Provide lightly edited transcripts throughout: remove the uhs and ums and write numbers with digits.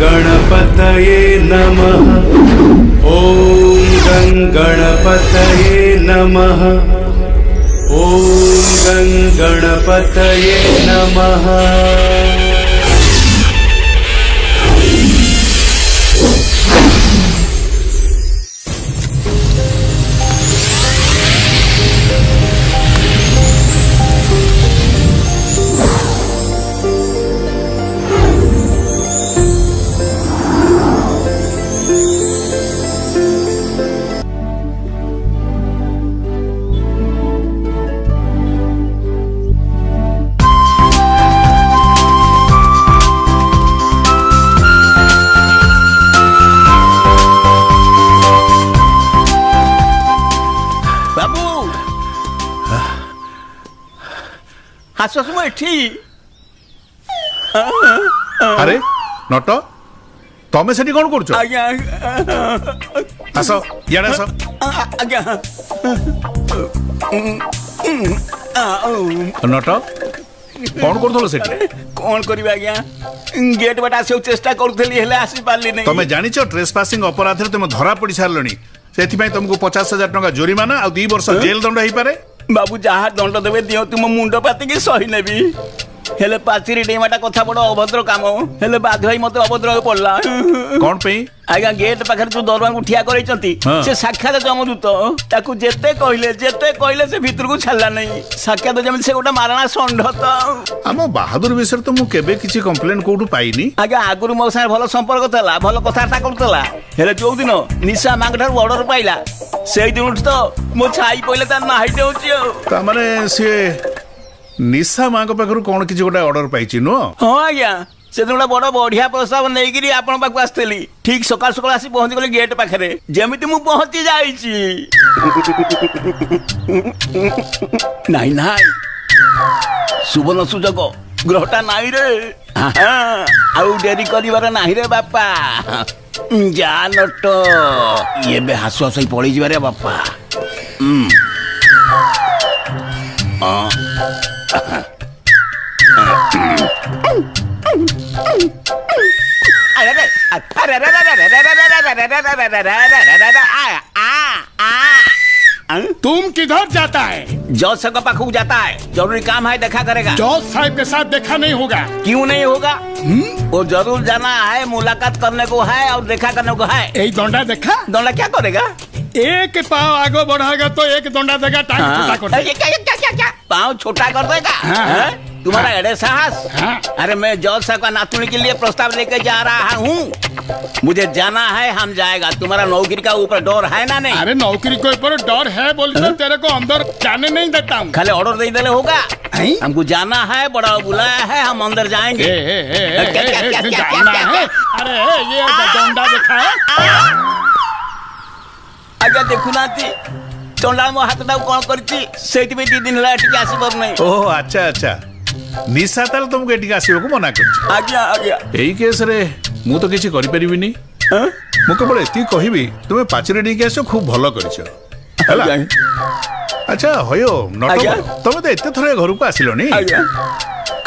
गणपतये नमः। ॐ गं गणपतये नमः। ॐ गं गणपतये नमः। अरे नट तमें से कौन कर आस इे आस नट कौन कर कौन करी आज्ञा गेट बाट आस चेष्टा करूली आसी पार्ली नहीं। तमें जानिच ट्रेसपासिंग अपराध तुम धरा पड़ सारे से तुमको 50,000 टंका जोरिमाना आ 2 वर्ष जेल दंड हो पारे। बाबू जहाँ दंड देवे दियो तुम मुंड पातिकी सही नेबी हेले पाचिरी डेमाटा कथा बड़ अभद्र काम हेले बाध्य होई मते अभद्र पड़ला। कौन पे आज्ञा गेट पाखर जो दरवान को ठिया करैचंती से साक्षात जमदूत ताकू जेते कहले से भीतर को छाला नहीं साक्षात जमदूत से गोटा मारणा षंढ तो आम बहादुर विषय तो मु केबे किछि कंप्लेन कोठू पाइनी। आज्ञा आगुरु मो साथ भलो संपर्क थला भलो कथाटा करतला हेले जो दिन निशा मांग ठार ऑर्डर पाइला से दिन तो मो छाई पहिले ता नाहि देउची ता माने से निशा मां को पाखरु कोन किछि गोटा ऑर्डर पाइछि नो। हां आज्ञा से दिन बड़ बढ़िया प्रस्ताव नेगिरी आपण पाखु आस्तली ठीक सकाल सकाल आसी पहुंच गले गेट पाखरे जेमिति मु पहुंची जाईची नाही नाही सुबन सुजग ग्रहटा नाही रे आउ डेरी करिवार नाही रे बापा जा नट ये बे हासु हासु पड़ी जिवा रे बापा तुम किधर जाता है? जज साहब का पाखू जाता है जरूरी काम है देखा करेगा। जज साहब के साथ देखा नहीं होगा। क्यों नहीं होगा? वो जरूर जाना है मुलाकात करने को है और देखा करने को है। एक दंडा देखा दंडा क्या करेगा? एक पाँव आगे बढ़ाएगा तो एक दंडा देगा टांग छोटा कर देगा। क्या पाँव छोटा कर देगा? तुम्हारा एड़े साहस? अरे मैं जज साहब का नातुनी के लिए प्रस्ताव लेके जा रहा हूँ मुझे जाना है हम जाएगा तुम्हारा नौकरी का ऊपर डर है ना नहीं? अरे नौकरी के ऊपर डर है बोल तो तेरे को अंदर जाने नहीं देता हूँ। खाली ऑर्डर दे देले होगा हमको जाना है बड़ा बुलाया है हम अंदर जाएंगे। जाना है अरे ये डंडा देखा है आज्ञा देखु नाती चंडाल मो हाथ कौन करती सेठी में 2 दिन होला एठी आसी पर नहीं। ओह अच्छा अच्छा निशा ताल तुमको एठी आसीबो को मना करछ। आज्ञा आज्ञा एई केस रे मु तो किछि करि परिबिनी मु केवल एती कहिबी तुमे पाचरे डी केस खूब भलो करछ हला। अच्छा होयो नट तमे तो एते थरे घर को आसिलोनी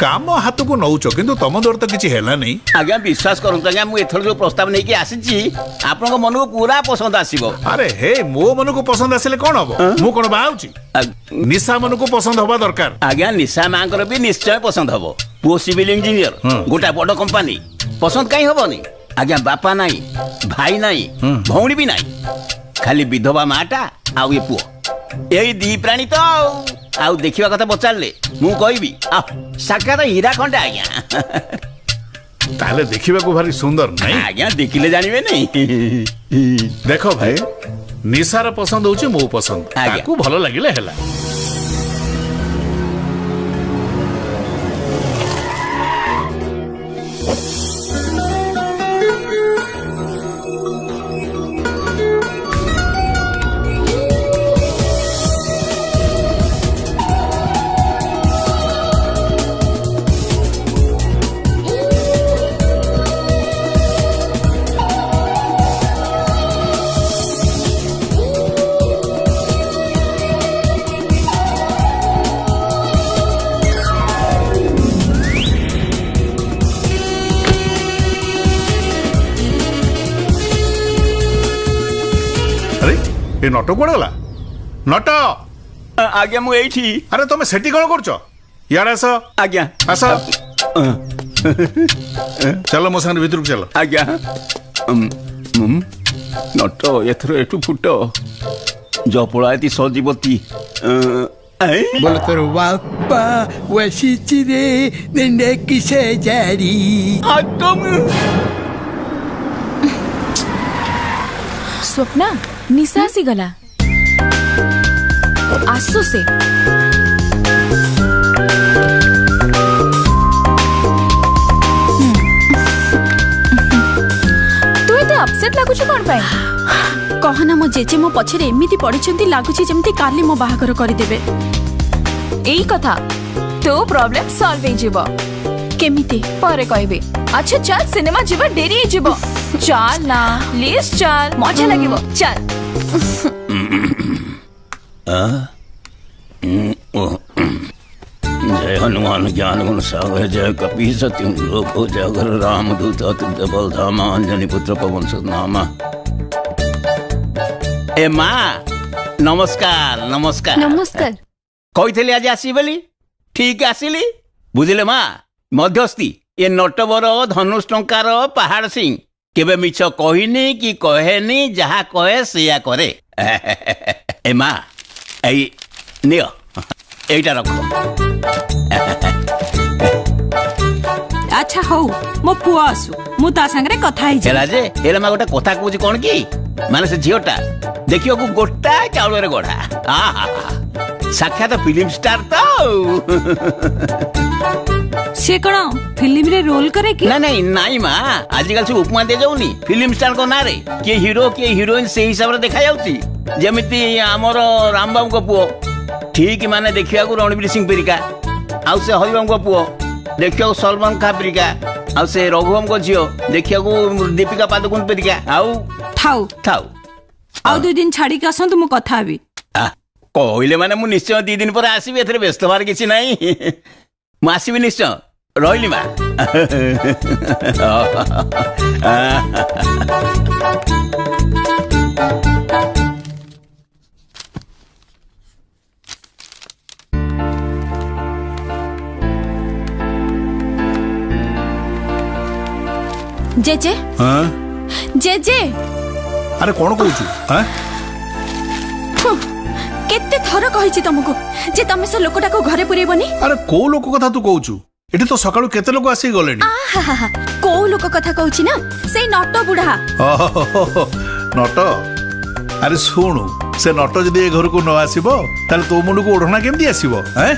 काम हाथ को नौच किंतु तुम द्वारा तो किछि हेला नहीं। आज्ञा विश्वास करंत आज्ञा मु एथर जो प्रस्ताव नै कि आसीछि आपन को मन को पूरा पसंद आसीबो। अरे हे मो मन को पसंद आसिले कोन हबो मु कोन बाउची निशा मन को पसंद होबा दरकार। आज्ञा निशा मांकर भी निश्चय पसंद हबो वो सिविल इंजीनियर गोटा बड़ कंपनी पसंद काई हबोनी। आज्ञा बापा नाही भाई नाही भौणी भी नाही खाली विधवा माटा आ ये पुओ यही 2 प्राणी तो आउ देखिवा कथा पचारले मु कहबी आ साक्षात हीरा खंडे आज्ञा ताले देखिबा को भारी सुंदर नहीं। आज्ञा देखिले जानिबे नहीं। देखो भाई निशार पसंद होची मो पसंद ताकू भलो लागिले हेला। ए नट कुआडे गला नट आज्ञा मु एठी अरे तुम सेठी कौन करछ यार आस आज्ञा आस चलो मो संग भीतर चलो आज्ञा नट एथर एठू फुट जपड़ाती सजीवती बोल तोर बाप्पा वशीची रे निंडे किसे जारी स्वप्ना निशा आसी गला आसु से तू एते अपसेट लागुछ कोन पाए कहना मो जेजे मो पछरे एमिति पड़िछंती लागुछि जेमति काली मो बाहागर करि देबे एई कथा तो प्रॉब्लम सॉल्व हो जिवो केमिति परे कहबे अच्छा चल सिनेमा जीवा डेरी जीवो चल ना प्लीज चल मजा लागिवो चल जय हनुमान ज्ञान गुण सागर जय कपी सत्यम लोक जागर रामदूत अतुल्य बल धामा अंजनी पुत्र पवन सुनामा ए माँ नमस्कार नमस्कार नमस्कार कही आज आसी बोली ठीक आसिली बुझिले माँ मध्यस्थी ये नटवर धनुष टंकार पहाड़ सिंह केबे मिछ कहिनी कि कहेनी जहा कहे सेया करे ए माँ एई नियो एइटा रखो अच्छा हो मो पुआ आसु मु ता संगरे कथा ही चला जे एला मा गोटा कथा कहूची कोन की माने से झियोटा देखियो को गोटा चाउल रे गोढ़ा आहा साक्षात फिल्म स्टार तो से कोन फिल्म रे रोल करे की ना नहीं नाई मां आजकल से उपमा दे जाउनी फिल्म स्टार को ना रे के हीरो के हीरोइन से हिसाब रे देखा जाउची जेमिति हमर रामबाबू को पुओ ठीक माने देखिया को रणवीर सिंह परिका आउ से हरिबाबू को पुओ देखिया को सलमान खान परिका आउ से रघुवंश को झियो देखिया को दीपिका पादुकोण परिका आउ थाउ थाउ आउ 2 दिन छाड़ी के आसंतु मु कथा हबी कहले माने मु निश्चय 2 दिन पर आसीबे एथरे व्यस्त बार किछि नाही मु आसीबे निश्चय रहिली मा जेजे हाँ जेजे अरे कौन कहूछु हाँ केते थर कहिछि तुमको जे तमे से लोकटा को घरे पुरेबनी अरे को लोक कथा तू कहूछु एठी तो सकाळु केते लोक आसी गलेनी आहा को लोक कथा कहछि ना से नट बुढ़ा नट अरे सुनु से नट जदि ए घर को न आसीबो ताले तो मुंड को ओढना केमती आसीबो हैं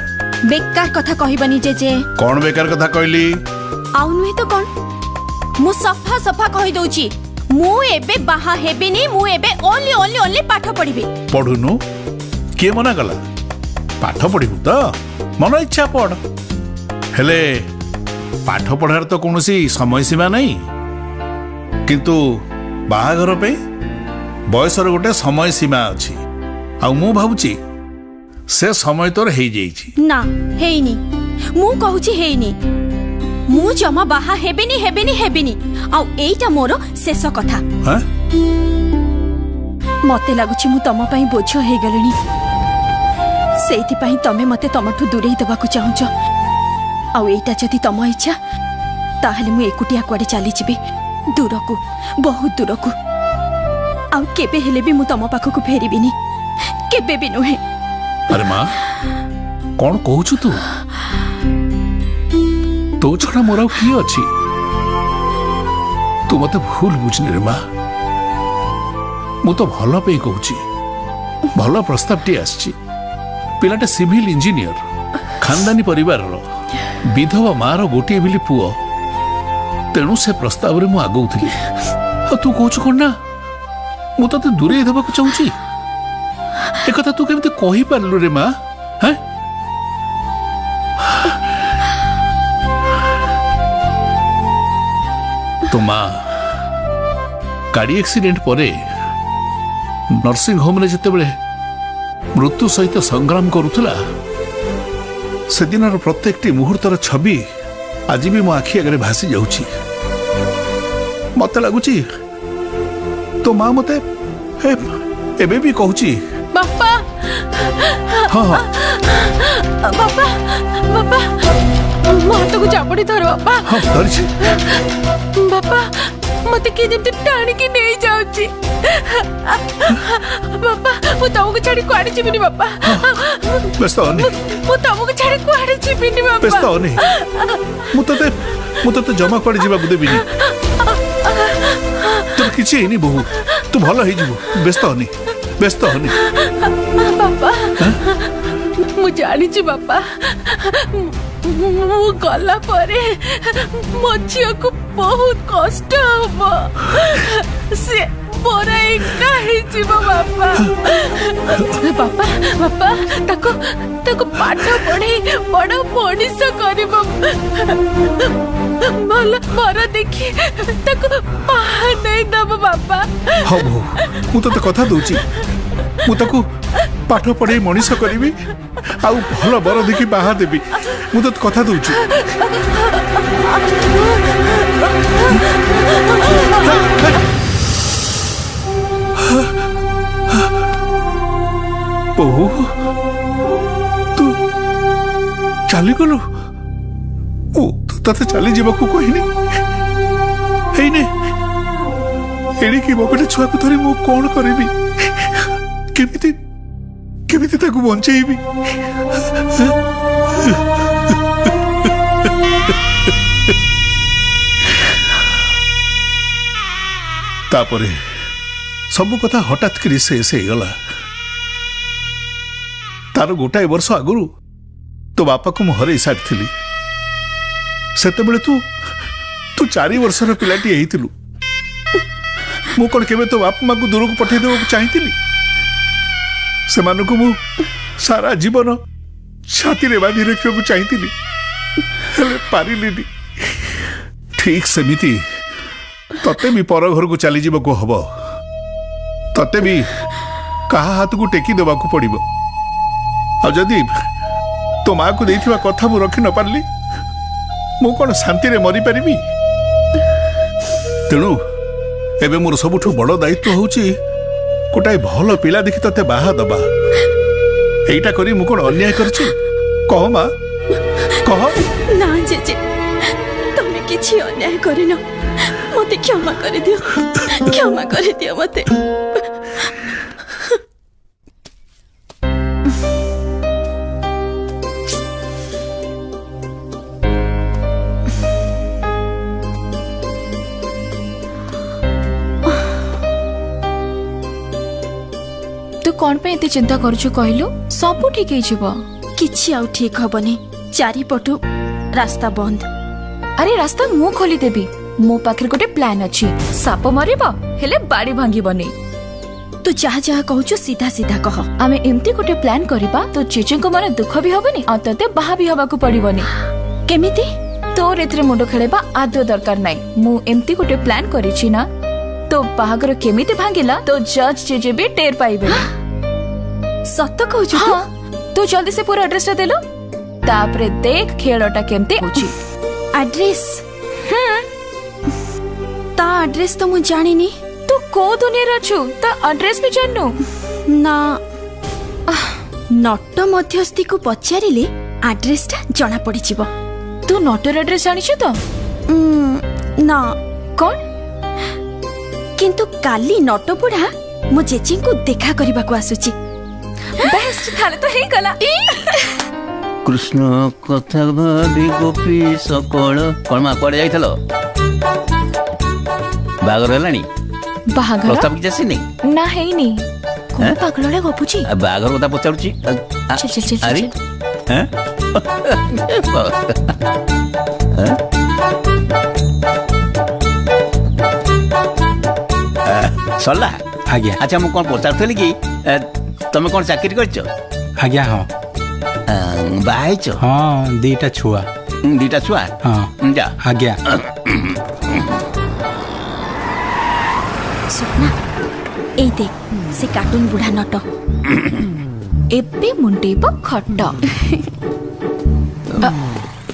बेकार कथा कहबनी जेजे कौन बेकार कथा कहली आउ नुहे तो कौन मु सफा सफा कहि दउची मु एबे बाहा हेबिनी मु एबे ओनली ओनली ओनली पाठ पढिबी पढुनु के मना कला पाठ पढिबु तो मन इच्छा पढ़ हेले पाठ पढ़ार तो कौनसी समय सीमा नहीं किंतु बाहाघर पे बयसर गोटे समय सीमा अछि आ मु भाबुची से समय तोर हेई जाईची ना हेइनी मु कहूची हेइनी मु जमा बाहा हेबिनी हेबिनी हेबिनी आ एइटा मोर शेष कथा हां मते लागुची मु तम पई बोझ हे गलनी सेति पई तमे मते तमठु दूरेई दबाकू चाहूछ आ एइटा जदी तम इच्छा ताहले मु एकुटिया क्वाडे चली जिबे दूरकू बहुत दूरकू आ केबे हेले भी मु तम पाखकू फेरिबिनी केबे भी नुहे अरे मां कौन कहूछु तू तो छड़ा मोर की अछि तू मते भूल बुझनी रे मां मु तो भलो पे कहूची भलो प्रस्ताव टी आछि पिलाटे सिविल इंजीनियर खानदानी परिवार रो विधवा मार गोटे बिली पुओ तेणु से प्रस्ताव रे मु आगौथली आ तू कहूछु कोन ना मु तते दूरे देबाकू चाहूची ए कथा तू केमते कहि पारलु रे मां हैं तो मां गाड़ी एक्सीडेंट परे नर्सिंग होम रे जते बेले मृत्यु सहित संग्राम करुथला से दिनर प्रत्येकटी मुहूर्तर छवि आज भी मो आखि आगे भासी जाउची मते लागुची तो मां मते एबे भी कहूची बापा हाँ हाँ बापा बापा मो हाथ को चापड़ी धर बापा हाँ धरिଛି बापा मते के जब टाणी के नहीं जाउची बापा मु तमको छाड़ी कुआडे जीविनी बापा व्यस्त होनी मु तमको छाड़ी कुआडे जीविनी बापा व्यस्त होनी मुते जमा कुआडे जीवा देबिनी तोर किछि हेनी बहु तू भलो हे जीवो व्यस्त होनी बापा मु जानी छी बापा मु गला परे मो झियो को बहुत कष्ट हबो से मोरा एका ही जीवो बापा बापा बापा ताको पाठ पढ़े बड़ मनीष करबो भल मर देखी ताको पाहा नहीं दबो बापा हाँ बहु मु तो कथा दूची मु ताको पाठ पढ़े मनीष करी आउ भल बर देखी बाहा देवी मु तो कथा दूची बहु तू चली गलु तते चली जीवाकू कहनी हेने एड़ी की बकटे छुआ को धरी मु कोन करबी केमिति ताकू बंचेबी तापरे सब कथा हठात करी से गला तार गोटाए वर्ष आगुरु तो बापा को हर सारी सेते बेले तू 4 वर्षर पिलाटी हेइतिलु मु कौन केबे तो बापा माँ को दूर को पठे देवा चाहती से मानू मु सारा जीवन छाती रे बांधी रखा चाहती पारिली ठीक सेमिति तते भी पर घर को चली जावाक हम तते भी कहा हाथ को टेकी देवाक पड़ो आ जदि तो माँ को देथिबा कथा मु रखी न पारली मु कौन शांति रे मरी पारिबी तेणु एबे मोर सबुठु बड़ दायित्व होउची गोटाए भल पिला देखि तते बाहा दबा एइटा करी मु कौन अन्याय करछि कह माँ कह ना जेजे तुम किछि अन्याय करिनो मते क्षमा कर दियो मते तू कौन पे इते चिंता करूछु कहलु सब ठीक हे जिवो किछि आउ ठीक हबनी चारि पटु रास्ता बंद अरे रास्ता मु खोली देबी मो पाखर गोटे प्लान अछि साप मरिबो हेले बाड़ी भांगिबो नै तू जहा जहा कहूछु सीधा सीधा कह आमे एम्ति गोटे प्लान करिबा तो चेचे को मन दुख भी होबनी आ तते बाहा भी होबा को पड़िबो नै केमिति तोर एथरे मुंडो खेलेबा आदो दरकार नै मु एम्ति गोटे प्लान करिछि ना तो बाहागर केमिति भांगिला तो जज चेचे भी टेर पाइबे सत्य कहूछु हां तू जल्दी से पूरा एड्रेस देलो तापरे देख खेलटा केमते होछि एड्रेस ता एड्रेस तो मु जानिनी तू को दुनिया रे छु ता एड्रेस भी जाननु ना नट मध्यस्थी को पचारिले एड्रेस ता जाना पड़ी जिवो तू नटर एड्रेस जानि छु तो ना कोन किंतु काली नट बुढ़ा मो जेची को देखा करबा को आसुची बेस्ट थाले तो हे गला कृष्ण कथा भाबी गोपी सकल कोन मा पड़े जाइथलो बागर हलानी बागर प्रस्ताव कि जसी नहीं ना है नी कोन पागलडा गपुची बागर कथा पचाउची चल अरे हैं सरला आज्ञा अच्छा मु कोन पचारथली कि तमे कोन चाकरी करछो आज्ञा हाँ बाइचो हाँ दीटा छुआ हाँ जा आज्ञा सुना ए देख से कार्टून बुढ़ा नट एबे मुंडेब खट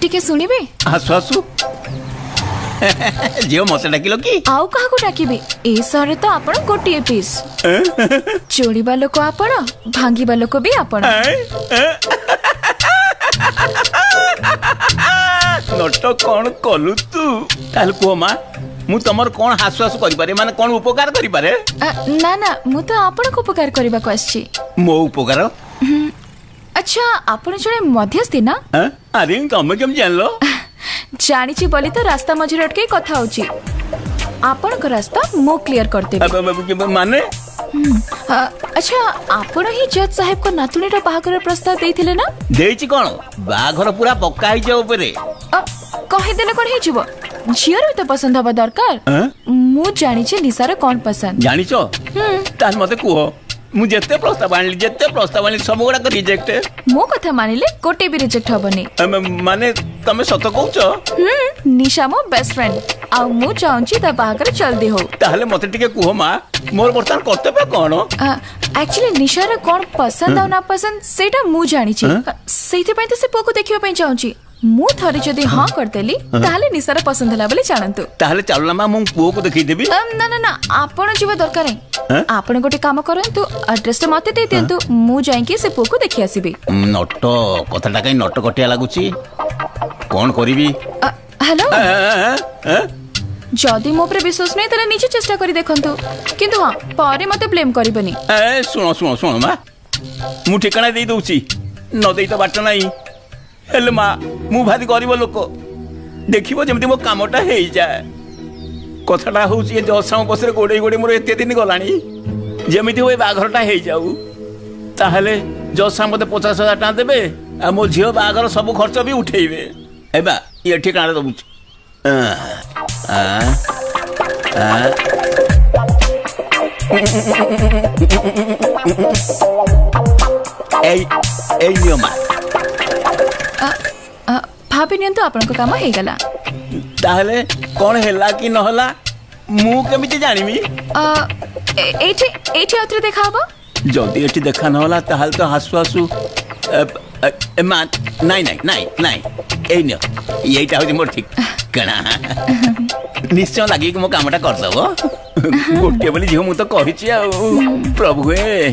टिके सुनिबे आसु आसु झील मत डाकिल कि आउ काहाको डाकिबे ए सहरे तो आपण गोटिए पीस चोड़ीबा लोक आपण भांगीबा लोक भी आपण नट कौन कलु तू ताल को मां मु तमर कोन हासवास करि पारे माने कोन उपकार करि पारे ना ना मु तो आपण को उपकार करबा को आछि मो उपकार अच्छा आपण जणे मध्यस्थी ना अरे तुम केम जानलो जानी छी बोली तो रास्ता मझे अटके कथा होची आपण को रास्ता मो क्लियर करते माने अच्छा आपण ही जज साहेब को नातुनीर बाहागर प्रस्ताव देइथिले ना देइची कोन बाघर पूरा पक्का ही जाओ परे कहि देले कोन हे जीव झियर तो पसंद हबा दरकार मु जानी छी निसार कोन पसंद जानी छो ताल मते कुहो मु जेते प्रस्ताव आनी सब गुडा रिजेक्ट मो कथा मानिले कोटे भी रिजेक्ट हबनी माने तमे सत कहउछ निशा मो बेस्ट फ्रेंड आ मु चाहूची त बाहागर जल्दी हो ताले मते टिके कुहो मा मोर बर्तन कर्तव्य कोन एक्चुअली निशार कोन पसंद आ ना पसंद सेटा मु जानी छी सेति पई त से पोको देखियो पई चाहूची मु थरे जदी हां कर देली ताले निसार पसंद हला बोली जानंतु ताले चलना मा मु पुओ को देखि देबी ना ना ना आपण जीव दरकार नै आपण गोटे काम करंतु एड्रेस त मते दे दियंतु मु जाई के से पोको देखि आसीबी नट कथाटा कई नट कटिया लागुची कोन करिवि हेलो जदी मो पर विश्वास नै तले नीचे चेष्टा करी देखंतु किंतु हां पारे मते ब्लेम करिबनी सुनो मा मु ठिकाना देई दउची न देई तो बाट नाही हेले मा मु भारी गरीब लोक देखिबो जेमति मो कामटा हेई जाए कथाटा होउची जसाम पसरे गोडे गोडे मोर एते दिन गलानी जेमिति होय बाघरटा हेई जाऊ ताहले जसाम मते 50,000 टका देबे आ मो झियो बाघर सब खर्च भी उठेइबे एबा ये ठिकाना दउची ए नियमा भाभी नियंतु आपण को काम हे गला ताहले कोन हेला कि न होला मु केमिति जानिमी एठी एठी अत्र देखाबो जदी एठी देखा न होला ताहल तो हासु हासु नहीं ए न एटा हो मोर ठीक कणा निश्चय लागी कि मो कामटा कर दबो गोटे बोली झियो मु तो कहिछि आ प्रभु हे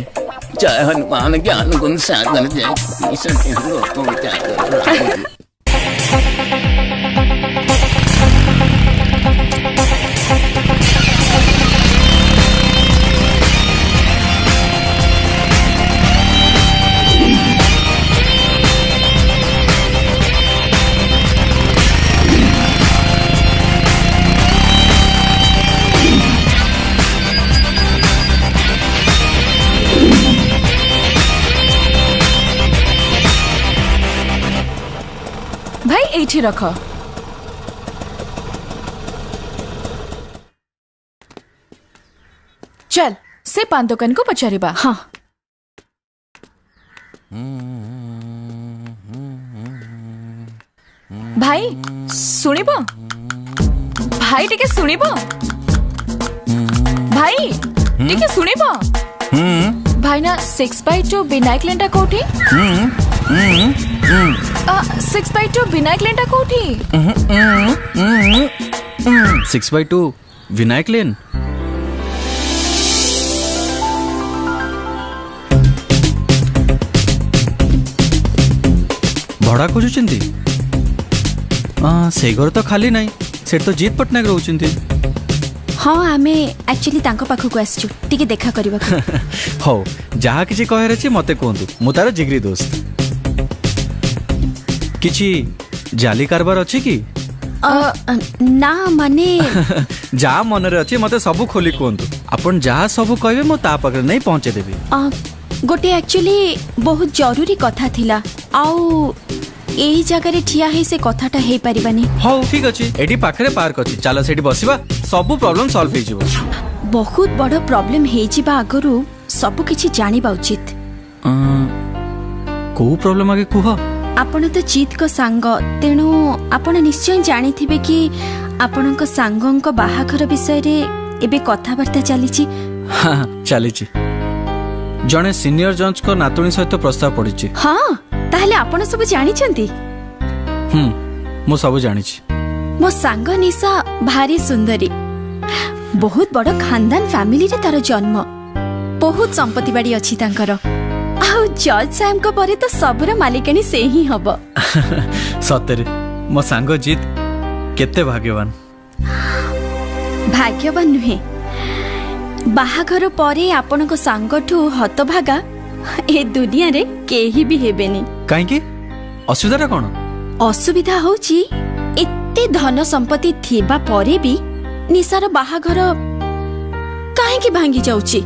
जय हनुमान ज्ञान गुण सागर जय ईश्वर लोक जागर भाई एठी रख चल से पान दुकान को पचारिबा हाँ भाई सुनिबो भाई टिके सुनिबो भाई टिके सुनिबो भाई ना 6x2 विनायक लेंटा कोठी 6x2 विनायक लेंटा कोठी 6x2 विनायक लेन भड़ा खोजुचंती से घर तो खाली नहीं सेठ तो जीत पटनायक रहउचंती हाँ आमे एक्चुअली तांको पाखु को आछू टिके देखा करबा हो जहा किछि कहर अछि मते कोंतु मु तार जिगरी दोस्त किछि जाली कारबार अछि की ना माने जा मन रे अछि मते सब खोली कोंतु अपन जहा सब कहबे मो ता पकड़ नहीं पहुंचे देबी गोटे एक्चुअली बहुत जरूरी कथा थिला आउ एही जगह रे ठिया हे से कथाटा हे परिबानी हो ठीक अछि एडी पाखरे पार्क अछि चलो सेठी बसिबा सब प्रॉब्लम सॉल्व हे जिवो बहुत बड़ प्रॉब्लम हे जिबा आगरु सब किछि जानिबा उचित को प्रॉब्लम आगे कुह आपण तो जीत को सांग तेणु आपण निश्चय जानी थिबे कि आपण को सांगों को बाहाघर विषय रे एबे कथाबार्ता चलीछि हां चलीछि जने सीनियर जज को नातुणी सहित प्रस्ताव पड़िछि हां ताहले आपण सब जानि छंती मु सब जानि छि मो सांग निशा भारी सुंदरी बहुत बड़ खानदान फैमिली रे तार जन्म बहुत संपत्ति बाड़ी अच्छी तांकर आउ जज साहब को परे तो सबुर मालिकानी से ही हबो सତରେ मो सांग जीत केते भाग्यवान भाग्यवान नुहे बाहाघर परे आपण को सांगठू हतभागा ए दुनिया रे केही भी हेबेनी काहे की असुविधा कोन असुविधा होची एते धन संपत्ति थिबा परे भी निशार बाहाघर काहे की भांगी जाउची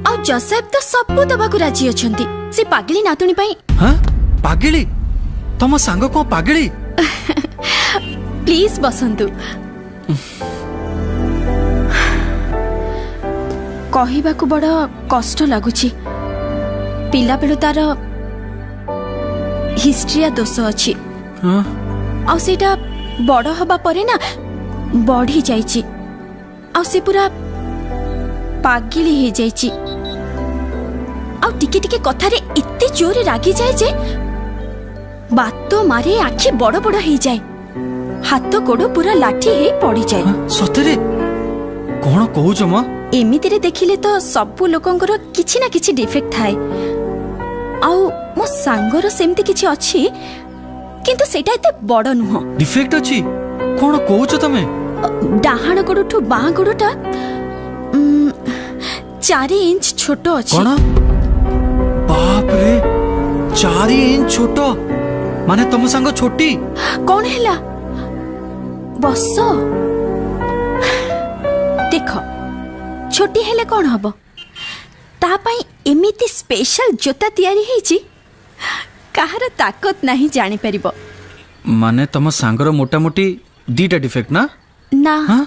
आ जसेब तो सब दबा को राजी अछंती से पागली नातुनी पई हां पागली तम सांग को पागली प्लीज बसंतु कहिबा को बड़ कष्ट लागुची पिला बेलु तार हिस्ट्रिया दोष अछि आ सेटा बड़ हबा परे ना बढ़ी जाइची आ से पूरा पागली हे जाइची आ टिके टिके कथा रे इत्ते जोरे रागी जाए जे बात तो मारे आखि बड़ बड़ हे जाए हाथ गोड़ पूरा लाठी हे पड़ी जाए सतरे कोन कहू जमा एमिति रे देखिले तो सब लोकंकर किछि ना किछि डिफेक्ट थाए आउ मो सांगर सेमति किछि अछि किंतु सेटा एते बड़ नुह डिफेक्ट अछि कोन कहू छ तमे डाहाण गोड़ठू बाँ गोड़टा 4 इंच छोटो अछि कोन बाप रे 4 इंच छोटो माने तम संग छोटी कोन हैला बस देखो छोटी हेले कौन हबो ता पई एमिति स्पेशल जोता तयारी हेची काहर ताकत नहीं जानि परिबो माने तम सांगर मोटा मोटी दीटा डिफेक्ट ना ना हाँ?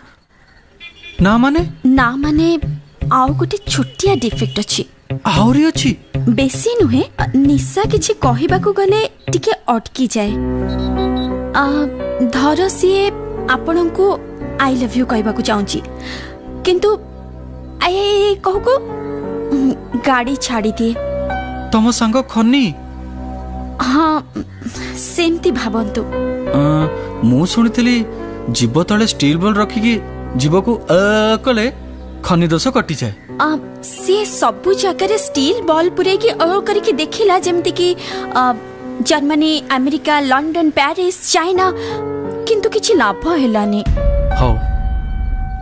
ना माने आउ गोटे छोटिया डिफेक्ट अछि आउरी अछि बेसी नुहे निशा किछि कहिबा को गले टिके अटकी जाए धर सिए आपनकु आई लव यू कहबा को चाहूची किंतु आए कहू को गाड़ी छाड़ी दिए तम संग खनी हाँ सेमती भावंतु मु सुनिथिली जीव तले स्टील बॉल रखिकी जीव को कले खनी दोष कटि जाए से सबु जगह स्टील बॉल पुरे की करके देखिला जेमती कि Germany America London Paris China किंतु किछि लाभ हेलानी हो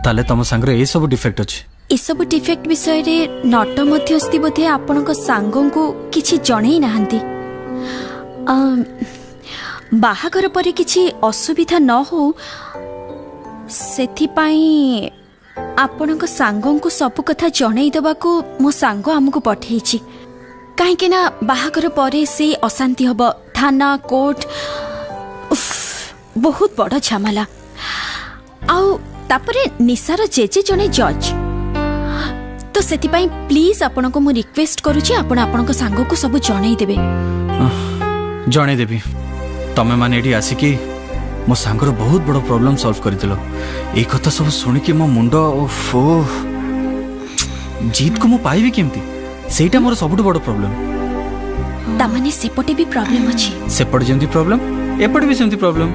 ताले तम संगरे ए सब डिफेक्ट अछि ए सब डिफेक्ट विषय रे नट मध्यस्थी बोधे आपनक सांगों को किछि जणै नाहंती बाहाघर परे किछि असुविधा न हो सेथि पई आपनक सांगों को सब कथा जणै दबा को मो सांगो हमको पठेछि काहे के ना बाहाघर परे से अशांति हबो थाना कोर्ट बहुत बड़ झमेला आउ तापरे निशार जेजे जने जज तो सेति पई प्लीज आपन को मु रिक्वेस्ट करूची आपन आपन को सांग को सब जणै देबे जणै देबी तमे माने एठी आसी की मो सांगर बहुत बड़ प्रॉब्लम सॉल्व कर दिलो ए कथा सब सुनि के मो मुंडो ओफो जीत को मु पाइबी केमती सेटा मोर सबटु बड़ प्रॉब्लम ता माने सेपटे भी प्रॉब्लम अछि सेपट जेमती प्रॉब्लम एपट भी सेमती प्रॉब्लम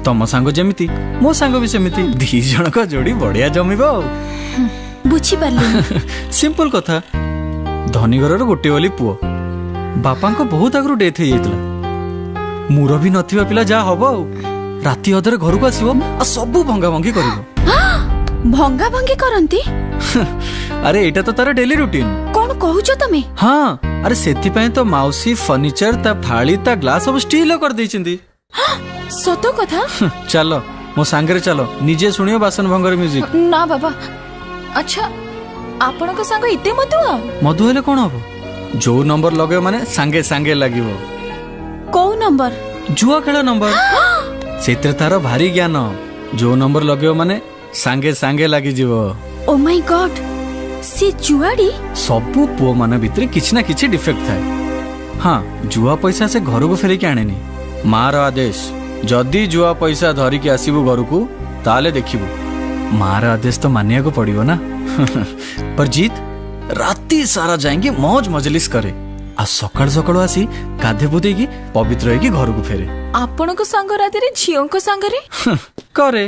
तम सांग जेमिति मो सांग भी सेमिति दी जण का जोड़ी बढ़िया जमिबो बुझी परली सिंपल कथा धनी घरर गोटे वाली पुओ बापा को बहुत आगु डेथ हो जाइतला मुर भी नथिबा पिला जा हबो राती अधरे घर को आसीबो आ सब भंगा भंगी करिवो भंगा भंगी करंती अरे एटा तो तार डेली रूटीन कोन कहूचो तमे हां अरे सेति पय तो माउसी फर्नीचर ता थाली ता ग्लास सब स्टील कर दैछिंदी सतो कथा चलो मो सांगरे चलो निजे सुनियो बासन भंगर म्यूजिक ना बाबा अच्छा आपण को संग इते मधु हेले कोन हबो जो नंबर लगे माने सांगे सांगे लागिवो को नंबर जुआ खेला नंबर सेत्र तार भारी ज्ञान जो नंबर लगे माने सांगे सांगे लागि जीवो ओ माय गॉड से जुआड़ी सबु पो माने भितरे किछि ना किछि डिफेक्ट थाए हां जुआ पैसा से घर को फेरे के आनेनी मार आदेश जदी जुआ पैसा धरी के आसीबु घर को ताले देखिबु मार आदेश तो मानिया को पड़िबो ना पर जीत राती सारा जाएंगे मौज मजलिस करे आ सकाळ सकाळ आसी गाधे बुधे की पवित्र होई की घर को फेरे आपनको संग राति रे झियो को संग रे करे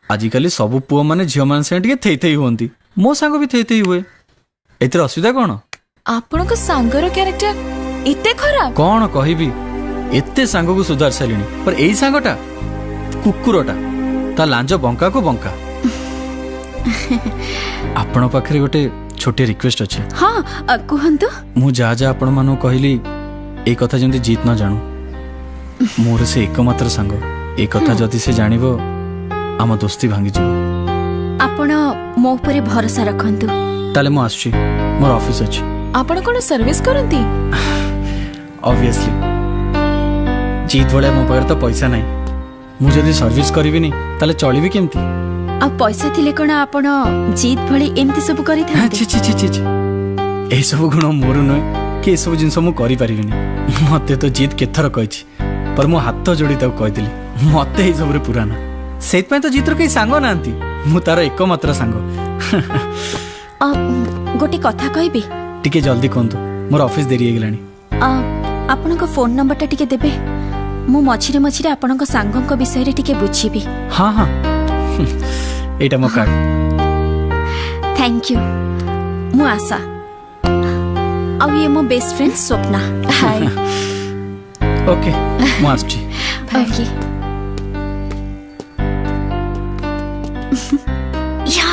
आजिकाली सब पुओ माने झियो मान से टिके थेई थेई होंती मो संग भी थेई थेई हुए एतिर असुविधा कोन आपनको संगर कैरेक्टर इते खराब कौन कहबी एते सांग को सुधार सारिणी पर एई सांगटा कुकुरटा ता लांज बंका को बंका आपण पाखरे गोटे छोटे रिक्वेस्ट अछि हां कहंतु मु जा जा आपण मानो कहली ए कथा जंती जीत न जानू मोर से एकमात्र सांग ए कथा जदी से जानिबो आम दोस्ती भांगी जीव आपण मो ऊपर भरोसा रखंतु ताले मु आछी मोर ऑफिस अछि आपण कोन सर्विस करंती ऑब्वियसली जीत भले मो पाखरे तो पैसा नाही मु जदी सर्विस करबिनी ताले चलिबी केमती आ पैसा थिले कोन आपण जीत भली एमती सब करि था छी छी छी छी ए सब गुण मोर न के सब जिंस मु करि परिबिनी मते तो जीत केथर कहिछि पर मो हाथ जोड़ी तक कहि दिली मते ए सब रे पुराना सेत पे तो जीत रो के सांग नांती मु तार एकमात्र सांग गोटे कथा कहबी टिके जल्दी कोंतु मोर ऑफिस देरी हे गेलानी आपण को फोन नंबर टा टिके देबे मु मछिरे मछिरे आपण को सांगो को विषय रे टिके बुझीबी हां हां एटा मो कार्ड थैंक यू मु आशा आ ये मो बेस्ट फ्रेंड स्वप्ना हाय ओके मु आछी ओके या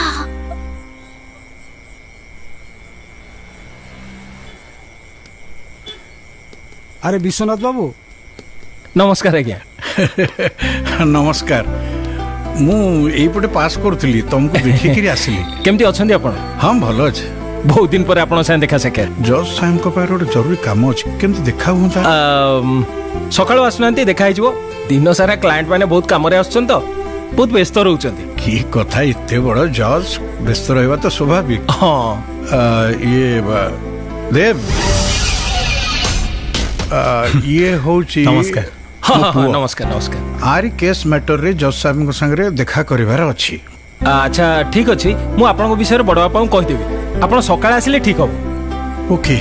अरे विश्वनाथ बाबू नमस्कार आज्ञा नमस्कार मु एपटे पास करूली तुमको देखिक आसिली केमती अच्छा आप हाँ भल अच्छे बहुत दिन पर आपन साथ देखा साक्षात जज साहेब को पार गोटे जरूरी काम अच्छे केमती देखा हुआ सकाळु आसुना देखा हो दिन सारा क्लाएंट माने बहुत काम तो बहुत व्यस्त रोचंती की कथा इतने बड़ जज व्यस्त रहा तो स्वाभाविक हाँ ये देव ये होची नमस्कार हाँ नमस्कार नमस्कार आरी केस मैटर रे जज साहब को संगे देखा करिवार अछि अच्छा ठीक अछि मु आपन विषय रे बड़ बापा कहि देबी आपन सकाळ आसिले ठीक हो ओके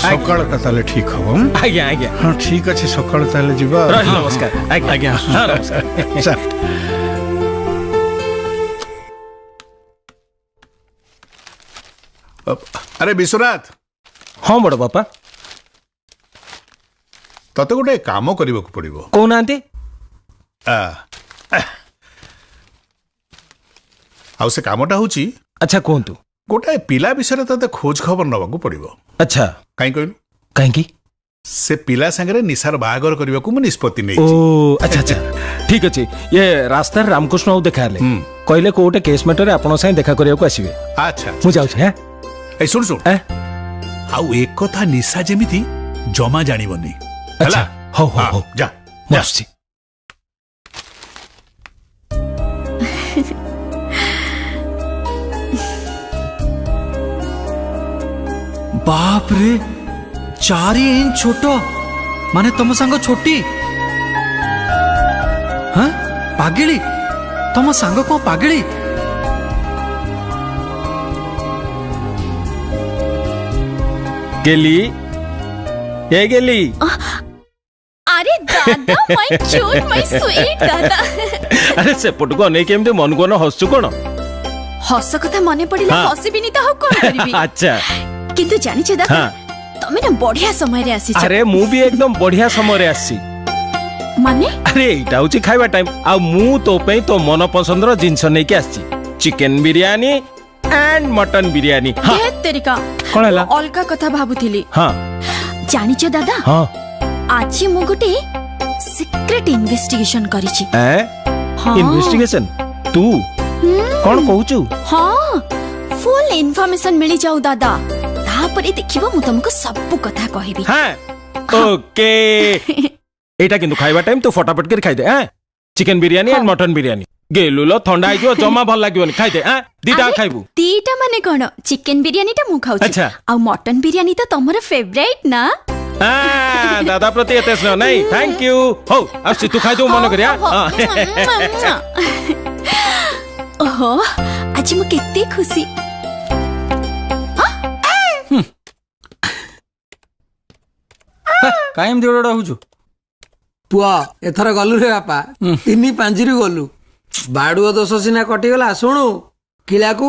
सकाळ का ताले ठीक हो आज्ञा आज्ञा हां ठीक अछि सकाळ ताले जिबा नमस्कार आज्ञा आज्ञा हां नमस्कार सर अरे विश्वनाथ हाँ बड़ बापा तते गोटे काम करबा को पड़िबो को नांती आउ से कामटा होची अच्छा कोंतु गोटे पिला विषय तते खोज खबर नबा को पड़िबो अच्छा काई कहलु काई की से पिला संगे निसार बाहागर करबा को मु निष्पत्ति नै ओ अच्छा अच्छा ठीक अछि ये रास्ता रामकृष्ण आउ देखा ले कहले को गोटे केस मैटर आपन साइ देखा करिया को आसीबे अच्छा मु जाउ छै ए सुन सुन आउ एक कथा निशा जेमिति जमा जानिबनी अच्छा हो हो हो जा मस्ती बाप रे 4 इंच छोट माने तुम सांग छोटी हाँ पागेली तुम सांग को पागेली गेली ये गेली अरे दादा माय क्यूट माय स्वीट दादा अरे से पटको नै केमते मन कोन हसु कोन हस कथा मने पड़िला हसिबिनी त हो कोन करबी अच्छा किंतु जानि छ दादा तमे न बढ़िया समय रे आसी छ अरे मु भी एकदम बढ़िया समय रे आसी माने अरे एटा होची खाइबा टाइम आ मु तो पे तो मन पसंद रो जिंस नै के आसी chicken biryani and mutton biryani हां तेरिका कोन हला अलका कथा भाबुथिली हां जानि छ दादा हां आज मु गोटे सीक्रेट इन्वेस्टिगेशन करी छी हां इन्वेस्टिगेशन तू कोन कहूचू हां फुल इन्फॉर्मेशन मिली जाऊ दादा तापरे देखिबो मु तुमको सब कथा कहबी हां ओके एटा किंतु खाइबा टाइम तू फटाफट कर खाइ दे हां chicken biryani and mutton biryani गेलुलो ठंडा आइजो जमा भल लागिवनी खाइ दे हां दीटा खाइबू दीटा माने कोन चिकन बिरयानी ता मु खाउछी अच्छा आ मटन बिरयानी त तमरो फेवरेट ना दादा प्रति एते स्नेह नहीं थैंक यू हो अब तू खाइ दो मन करिया ओहो आज मु केते खुशी କାଇଁ ଏମିତି ଗୋଟେ ହଉଛୁ? ପୁଅ ଏଥର ଗଲୁ ରେ ବାପା, 3-5 ଗଲୁ। ବାଡୁଅ ଦୋଷ ସିନା କଟିଗଲା। ଶୁଣୁ କିଳାକୁ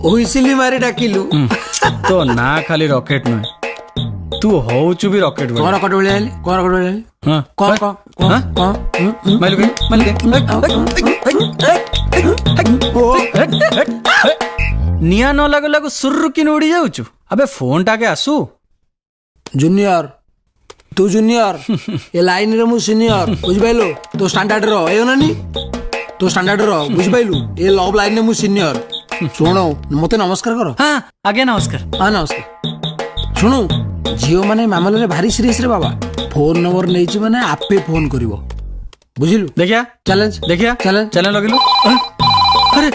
ହୁଇସିଲି ମାରି ଡାକିଲୁ। तो ना खाली रॉकेट नुहे, तू होचु भी रॉकेट कौन रॉकेट भलिया हेली? कौन रॉकेट भलिया हेली? हां कौन मालू के निया न लागो लागो सुरु किन उड़ी जाउछु। अबे फोन टाके आसु। जूनियर तू जूनियर ए लाइन रे मु सीनियर, बुझ पाइलो? तो स्टैंडर्ड रो एयो नानी, तो स्टैंडर्ड रो बुझ पाइलु? ए लव लाइन रे मु सीनियर। शुणु मते नमस्कार करो। हाँ आगे नमस्कार। हाँ नमस्कार। शुणु झील माने मामले रे भारी सीरियस रे बाबा। फोन नंबर नहीं माने आपे फोन करिवो, बुझिलु? देखिया चैलेंज, देखिया चैलेंज चैलेंज लगिलु। अरे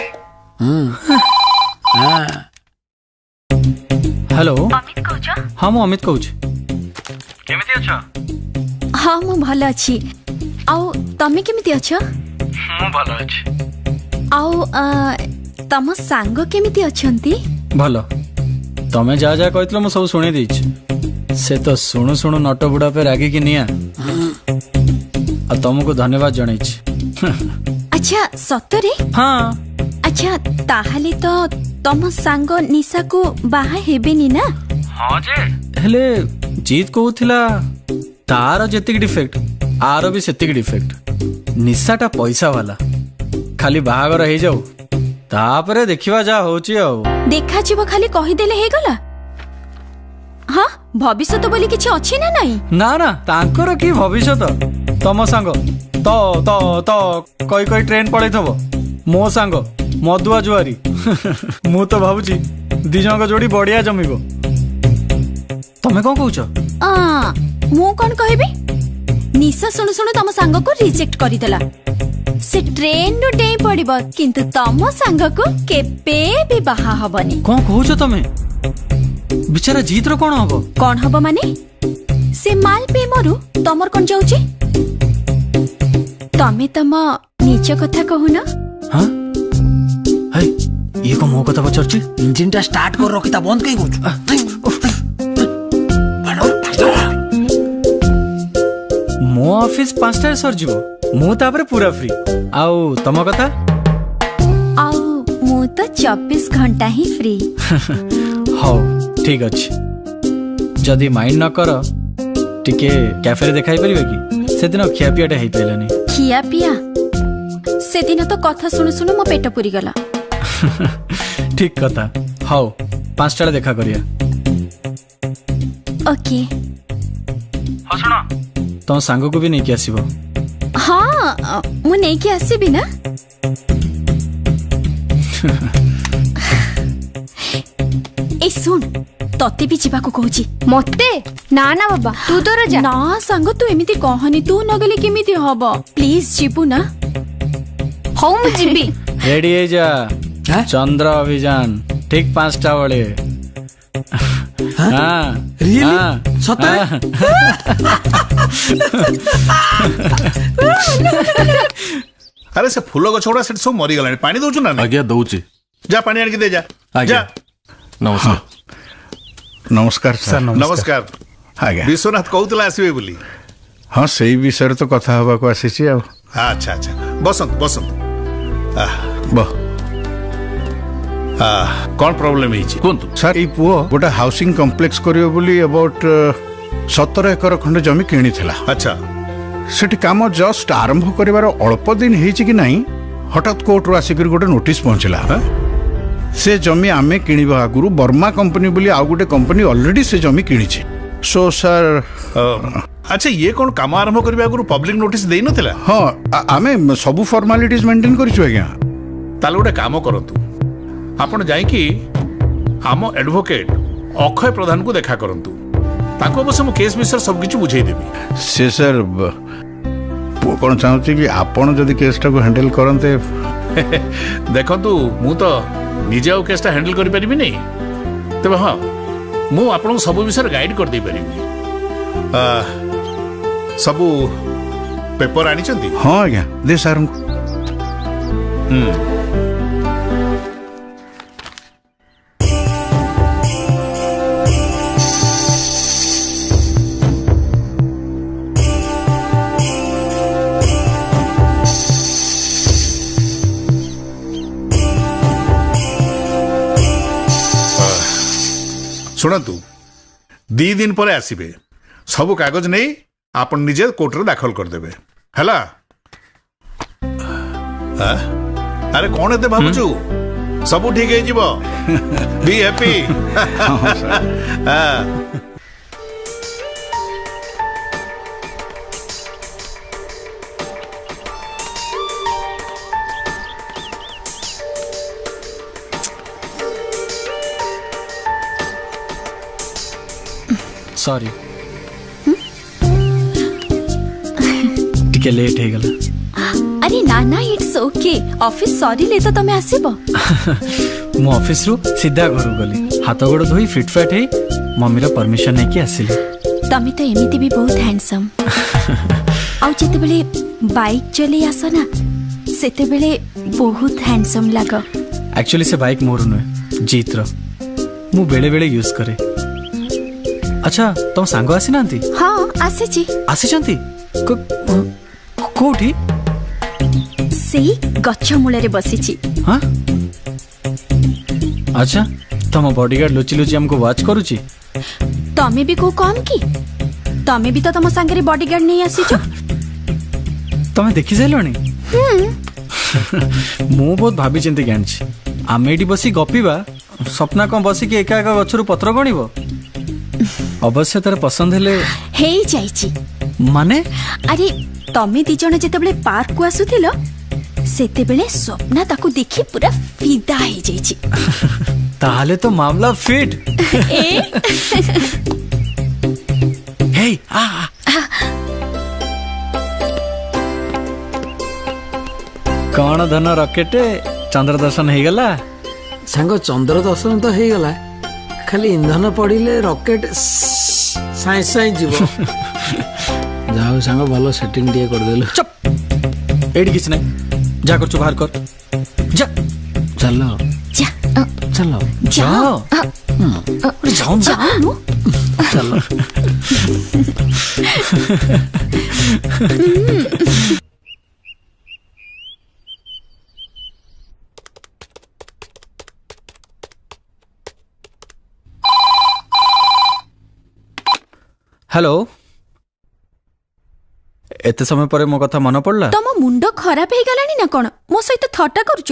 हेलो अमित कहूछ? हाँ मु अमित कहूछ। केमिति अछ? हाँ मु भल अछि। आउ तमे केमिति अछ? मु भल अछि। आउ तम सांग केमिति अछंती? भल। तमे जा जा कहतलो मु सब सुनि दैछ। से तो सुनु सुनु नट बुढ़ा पे रागी कि निया। आ तुमको धन्यवाद जणाइछ। अच्छा सतरे? हाँ। अच्छा ताहले तो तम सांग निशा को बाहा हेबेनी ना? हाँ जे हेले जीत कहूथिला तार जेतिक डिफेक्ट आर भी सेतिक डिफेक्ट। निशाटा पैसा वाला, खाली बाहागर हे जाऊ तापरे देखिवा जा होची आउ। देखा जीव खाली कहि देले हे गला। हाँ भविष्यत बोली किछि अछि ना नहीं? ना ना तांकर की भविष्यत? तम सांग तो तो तो कोई कोई ट्रेन पड़े थबो, मो सांग मधुआ जुआरी। मु तो भाबुची दिजंग जोड़ी बढ़िया जमिबो। तमे कोन कहूछ? मु कोन कहबी? निशा सुनु सुनु तम सांग को रिजेक्ट करि देला। से ट्रेन नु डेई पड़िबो किंतु तम सांग को केबे भी बाहा हबनी। कोन कहूछ तमे? बिचारा जीत रो कोन हबो? कोन हबो माने? से माल पे मरु तमर कोन जाउची? तमे तम निज कथा कहू ना? हां हे ये को मो कथा पचरची? इंजन टा स्टार्ट कर रखिता बंद कई कहूछ? मो ऑफिस 5टा सर जीवो, मु तापरे पूरा फ्री। आउ तम कथा? आउ मु तो 24 घंटा ही फ्री। हो ठीक अछि। जदी माइंड न कर टिके कैफे रे देखाई परिबे कि? से दिन खिया पियाटा हेई पेलानी। खिया पिया? से दिन तो कथा सुनु सुनु मो पेट पुरी गला। ठीक कथा। हो 5टा देखा करिया। ओके। हो सुनो तो सांग को भी नहीं कि आसीबो? हाँ मु नहीं कि आसीबी ना। ए सुन तते भी जीवा को कहूची। मते ना ना बाबा तू तोर जा। ना सांग तू एमिति कहनी, तू न गेले केमिति हबो? प्लीज जीबू ना। हौ मु जीबी। रेडी हे जा। चंद्र अभियान ठीक 5टा बळे। हाँ रियली? सतरे? अरे से फूल गछोड़ा से सब मरी गलानी, पानी दउछु ना? आज्ञा दउची। जा पानी आन के दे जा। आज्ञा। जा। नमस्कार। नमस्कार सर। नमस्कार। आज्ञा विश्वनाथ कहूतला आसीबे बोली। हाँ सही विषय तो कथा हवा को आसीची आ। अच्छा अच्छा बसंत बसंत बह कौन प्रॉब्लम है कुंतु सर ये पुओ गोटे हाउसिंग कॉम्प्लेक्स करियो बोली अबाउट 17 एकर खंड जमी किणी थिला। अच्छा सेठी काम जस्ट आरंभ करिवार अल्प दिन हेची कि नहीं हठात कोर्ट रो आसिक गोटे नोटिस पहुंचला। से जमी आमे किणीबा आगुरु वर्मा कंपनी बोली आ गोटे कंपनी ऑलरेडी से जमी किणीची। सो सर अच्छा ये कौन काम आरंभ करबा आगुरु पब्लिक नोटिस देई नथिला? हां आमे सबु फॉर्मालिटीज मेंटेन करिछु आज्ञा। ताले गोटे काम करंतु आपण जाई कि आम एडवोकेट अक्षय प्रधान को देखा करंतु। ताको बस मु केस विषय सब किछु बुझाई देबी। से सर पुओ कोन चाहूची कि आपण जदी केसटा को हैंडल करंते। देखंतु मु तो निजे ओ केसटा हैंडल करि परिबि नै, तबे हां मु आपन सब विषय गाइड कर दे परिबि। सबु पेपर आनी चंदी? हां आज्ञा दे सर। ଶୁଣନ୍ତୁ 2 ଦିନ ପରେ ଆସିବେ ସବୁ କାଗଜ ନେଇ ଆପଣ ନିଜେ କୋର୍ଟରେ ଦାଖଲ କରିଦେବେ ହେଲା। ଆରେ କଣ ଏତେ ଭାବୁଛୁ ସବୁ ଠିକ ହେଇଯିବ ବି ହ୍ୟାପି। सॉरी टिके लेट हे गला। अरे ना ना इट्स ओके ऑफिस सॉरी ले तो तमे आसीबो। मु ऑफिस रु सीधा घर गली हाथ गोड़ धोई फिटफाट हे मम्मी रो परमिशन नै कि आसीली। तमे तो एमिति भी बहुत हैंडसम आउ जेते बेले बाइक चली आसो ना सेते बेले बहुत हैंडसम लागो। एक्चुअली से बाइक मोर नुए जीत रो मु बेले बेले यूज करे। अच्छा तुम सांग आसी नांती? हाँ आसी छी। आसी चंती कोठी? सेई गच्छ मूले रे बसी छी। हाँ अच्छा तुम बॉडीगार्ड लुचि लुचि हमको वॉच करूची? तमे भी को कम की तमे भी तो तुम संगे रे बॉडीगार्ड नहीं आसी छ। तमे देखि जाइलोनी? मु बहुत भाभी चिंती जानछि आमे एठी बसी गपीबा सपना कम बसी कि एका एका गछरु पत्र गणिबो। अवश्य तार पसंद हेले हेई जाइछि। माने अरे तमे दी जण जेते बेले पार्क को आसुथिलो सेते बेले स्वप्ना ताकू देखि पूरा फिदा हे जाइछि। ताले तो मामला फिट। हे आ कौन धन रॉकेट चंद्र दर्शन हे गला? सांग चंद्र दर्शन तो हे गला खाली इंधन पड़िले रॉकेट साइ साइ जीव। जाओ सांग भलो सेटिंग दिए कर देलो। चुप एडी किछ नै जा कर बाहर कर जा। चलो जा चलो जाओ जाओ जाओ चलो। हेलो एते समय पर मो कथा मन पड़ला? तम मुंड खराब हे गलानी ना कोन मो सहित थट्टा करूछ?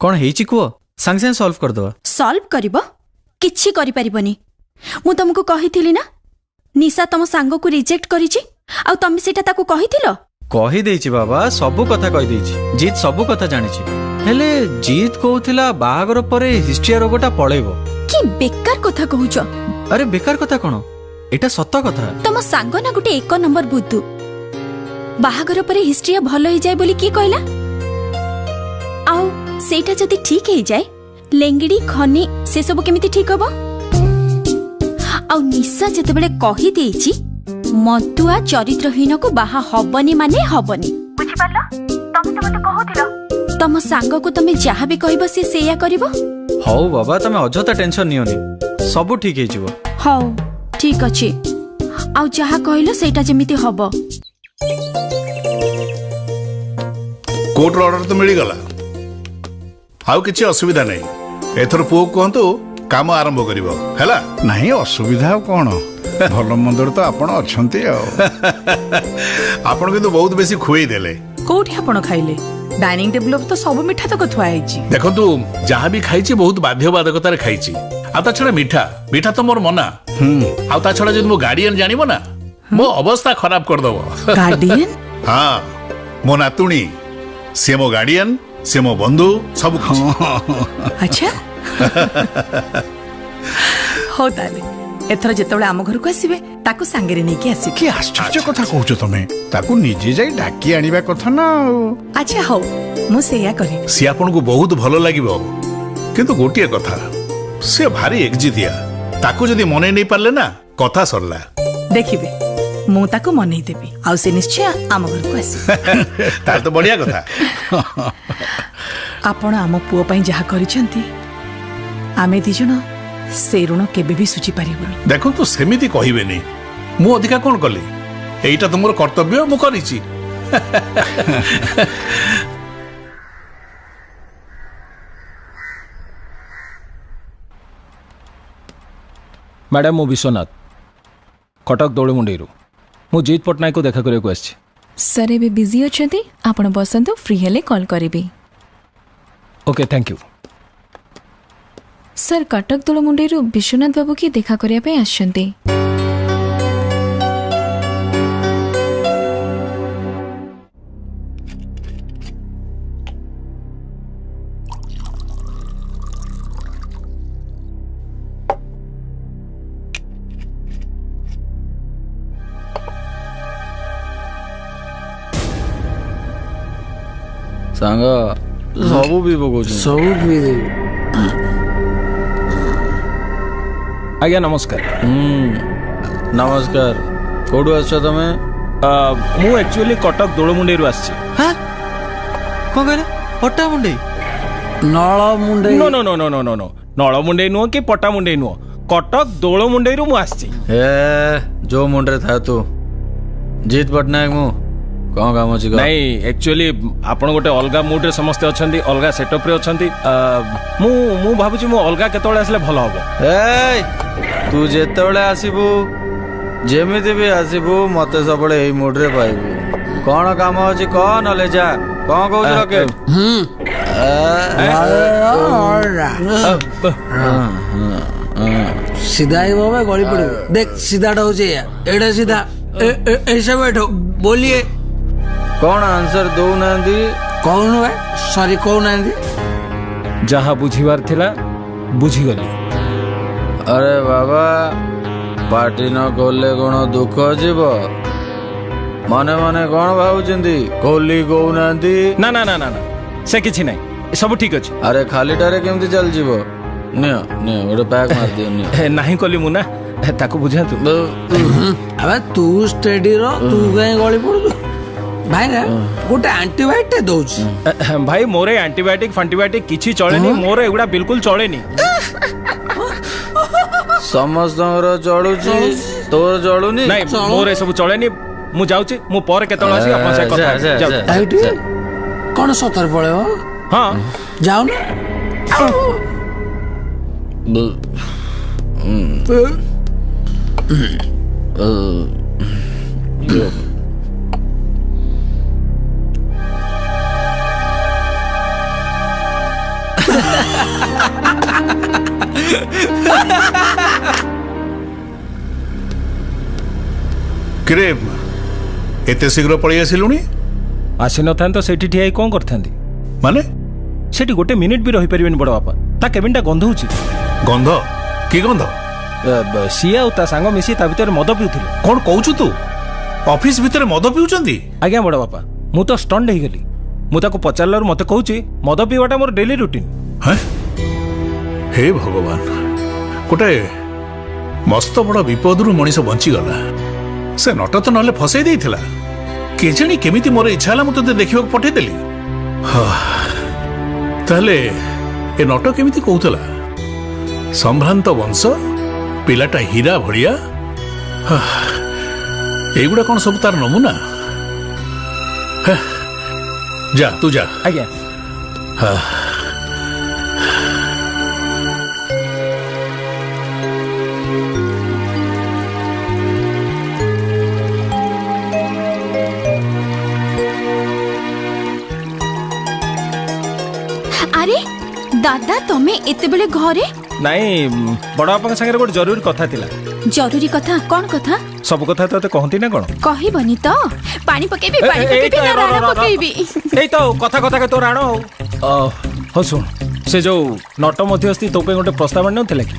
कोन हेची को संग संग सॉल्व कर दवा। सॉल्व करबो किछि करि परिबनी। मु तुमको कहिथिली ना निशा तम सांग को रिजेक्ट करिछि आ तमे सेटा ताको कहिथिलो? कहि देछि बाबा सबु कथा कहि देछि जीत सबु कथा जानिछि हेले जीत कहउथिला बाहागर परे हिस्ट्री रोगटा पळेबो। कि बेकार कथा कहूछ? अरे बेकार कथा कोन एटा सत्य कथा। तम सांग ना गुटे 1 नंबर बुद्धू बाहागर परे हिस्ट्री भलो ही जाय बोली की कहला? आउ सेटा जदी ठीक हे जाय लेंगड़ी खनी से सब केमिति ठीक हबो? आउ निशा जते बेले कहि देछि मधुआ चरित्रहीन को बाहा हबनी माने हबनी बुझि पारला? तमे तो मते कहथिलो तम सांग को तमे जहा भी कहबो से सेया करबो। हौ बाबा तमे अजता टेंशन नियोनी सब ठीक हे जिवो। हौ ठीक अछि आउ जहा कहलो सेटा जेमिति हबो। कोर्ट ऑर्डर तो मिली गला आउ किछि असुविधा नहीं एथर पुओ कहंतु काम आरंभ करिवो हैला। नहीं असुविधा कौन भल मंदर तो आपण अछंती आपण किंतु बहुत बेसी खुई देले। कोठी आपण खाइले? डाइनिंग टेबल तो सब मिठा तक थुआ आइछि। देखंतु जहा भी खाइछि बहुत बाध्यबाधकता रे खाइछि आ ता छडा मीठा मीठा तो मोर मना आ ता छडा जदि मो गार्डियन जानिबो ना मो अवस्था खराब कर दबो। गार्डियन? हां मो नातुणी से मो गार्डियन से मो बंधु सब कुछ। अच्छा हो ताले एथर जेतबेले आम घर को आसीबे ताको सांगे रे नेकी आसी। कि आश्चर्य कथा कहूछ तमे ताको निजे जाई डाकी आनिबा कथा ना। अच्छा हो मु सेया करी। से आपन को बहुत भलो लागिबो किंतु गोटिए कथा से भारी एकजितिया ताको जदी मने नै पारले ना कथा सरला। देखिबे मु ताको मने देबी आ से निश्चय आम घर को आसी। तार तो बढ़िया कथा। आपण आम पुओ पई जहा करिसंती आमे दिजण से ऋण केबे भी सुचि पारिबनी। देखो तो सेमिति कहिबेनी मु अधिका कोन कली एइटा तुमर कर्तव्य मु करिछि। मैडम मु विश्वनाथ कटक दौड़मुंडी मु जीत पट्टनायक को देखा करने आसी। सर एबे बिजी अछंती आपण बसंतु फ्री हेले कॉल करिबी। Okay thank you. Sir Cuttack Daudmundi Vishwanath बाबू की देखा करिया पे आछंती। सांग सबू भी पकड़ सबू पी देवी। आज्ञा नमस्कार। नमस्कार कौटू आस तमें? मु एक्चुअली कटक दौड़मुंडी आसी। हाँ कौन कहले Pattamundai? Nalmundi? No no no no no no no Nalmundi नुह कि पट्टामुंडी नुह कटक दौड़मुंडी मु आसी। जो मुंडे था तू जीत पट्टनायक मु कौन काम अच्छी नहीं एक्चुअली आपण गोटे अलग मुड रे समस्त अछंती अलग सेटअप रे अछंती मु मु भाबुची मु अलग केतोळे आसले भलो हबो। तू जेतोळे आसीबू जेमिति भी आसीबू मते सबळे एई मुड रे पाइबू। कौन काम अच्छी कह नले जा कौन कहू रखे। सीधा ही बाबा गली पड़े देख सीधा हो एडे सीधा ऐसे बैठो बोलिए कौन आंसर दो नांदी कौन है सॉरी कौन नांदी जहाँ बुझीबार थिला बुझी गली। अरे बाबा पार्टी न खोलले कौन दुख जीव मने मने कौन भावुचंदी खोली कौ नांदी। ना ना ना ना ना से किछि नहीं सब ठीक अछि। अरे खाली टारे केमती चल जीव नियो नियो गोटे पैक मार दियो नियो। नहीं कली मु ना ताको बुझा तू। अबे तू स्टडी रो तू कहीं गली पड़ू भाई ना गोटे एंटीबायोटिक दउची। भाई मोरे एंटीबायोटिक फंटीबायोटिक किछि चलेनी मोरे एगुडा बिल्कुल चलेनी। समस्तंगर चलुची तोर चलुनी नहीं मोरे सब चलेनी मु जाउची मु पर केतळ आसी अपन से कथा जाउ। कोन सतर पळेओ? हां जाओ ना। किरे एते शीघ्र पळी आसिलुनी? आसी न थान तो सेठी ठियाई कोन करथांदी माने सेठी गोटे मिनिट भी रही परिबेन बड़ बापा ता केबिनटा गंध होची। गंध की गंध? सी आ ता संग मिसी ता भीतर मद पिउथिले। कोन कहूछु तू ऑफिस भीतर मद पिउचंदी? आज्ञा बड़ बापा मु तो स्टंड हे गेली मु ताको पचारलर मते कहूची मद पिवाटा मोर डेली रूटीन। हैं हे भगवान गोटे मस्त बड़ विपदरू मनीष बंची गला से नट तो नले फसई देइथिला केजणी केमिति मोर इच्छा हला मु तते देखिबा पठे देली। ताले ए नट केमिति कहउतला संभ्रांत वंश पिलाटा हीरा भड़िया एगुड़ा कौन सब तार नमूना। जा तू जा। आज्ञा। अरे दादा तमे एते बेले घरे? नहीं बड़ बापा संगे गोटे जरूरी कथा थिला। जरूरी कथा कौन कथा? सब कथा तो कहती ना कौन कहबनी तो पानी पकेबी ना राणा पकेबी। एई तो कथा कथा के तो राणा हो सुन से जो नट मध्यस्थी तो पे गोटे प्रस्ताव नथिला कि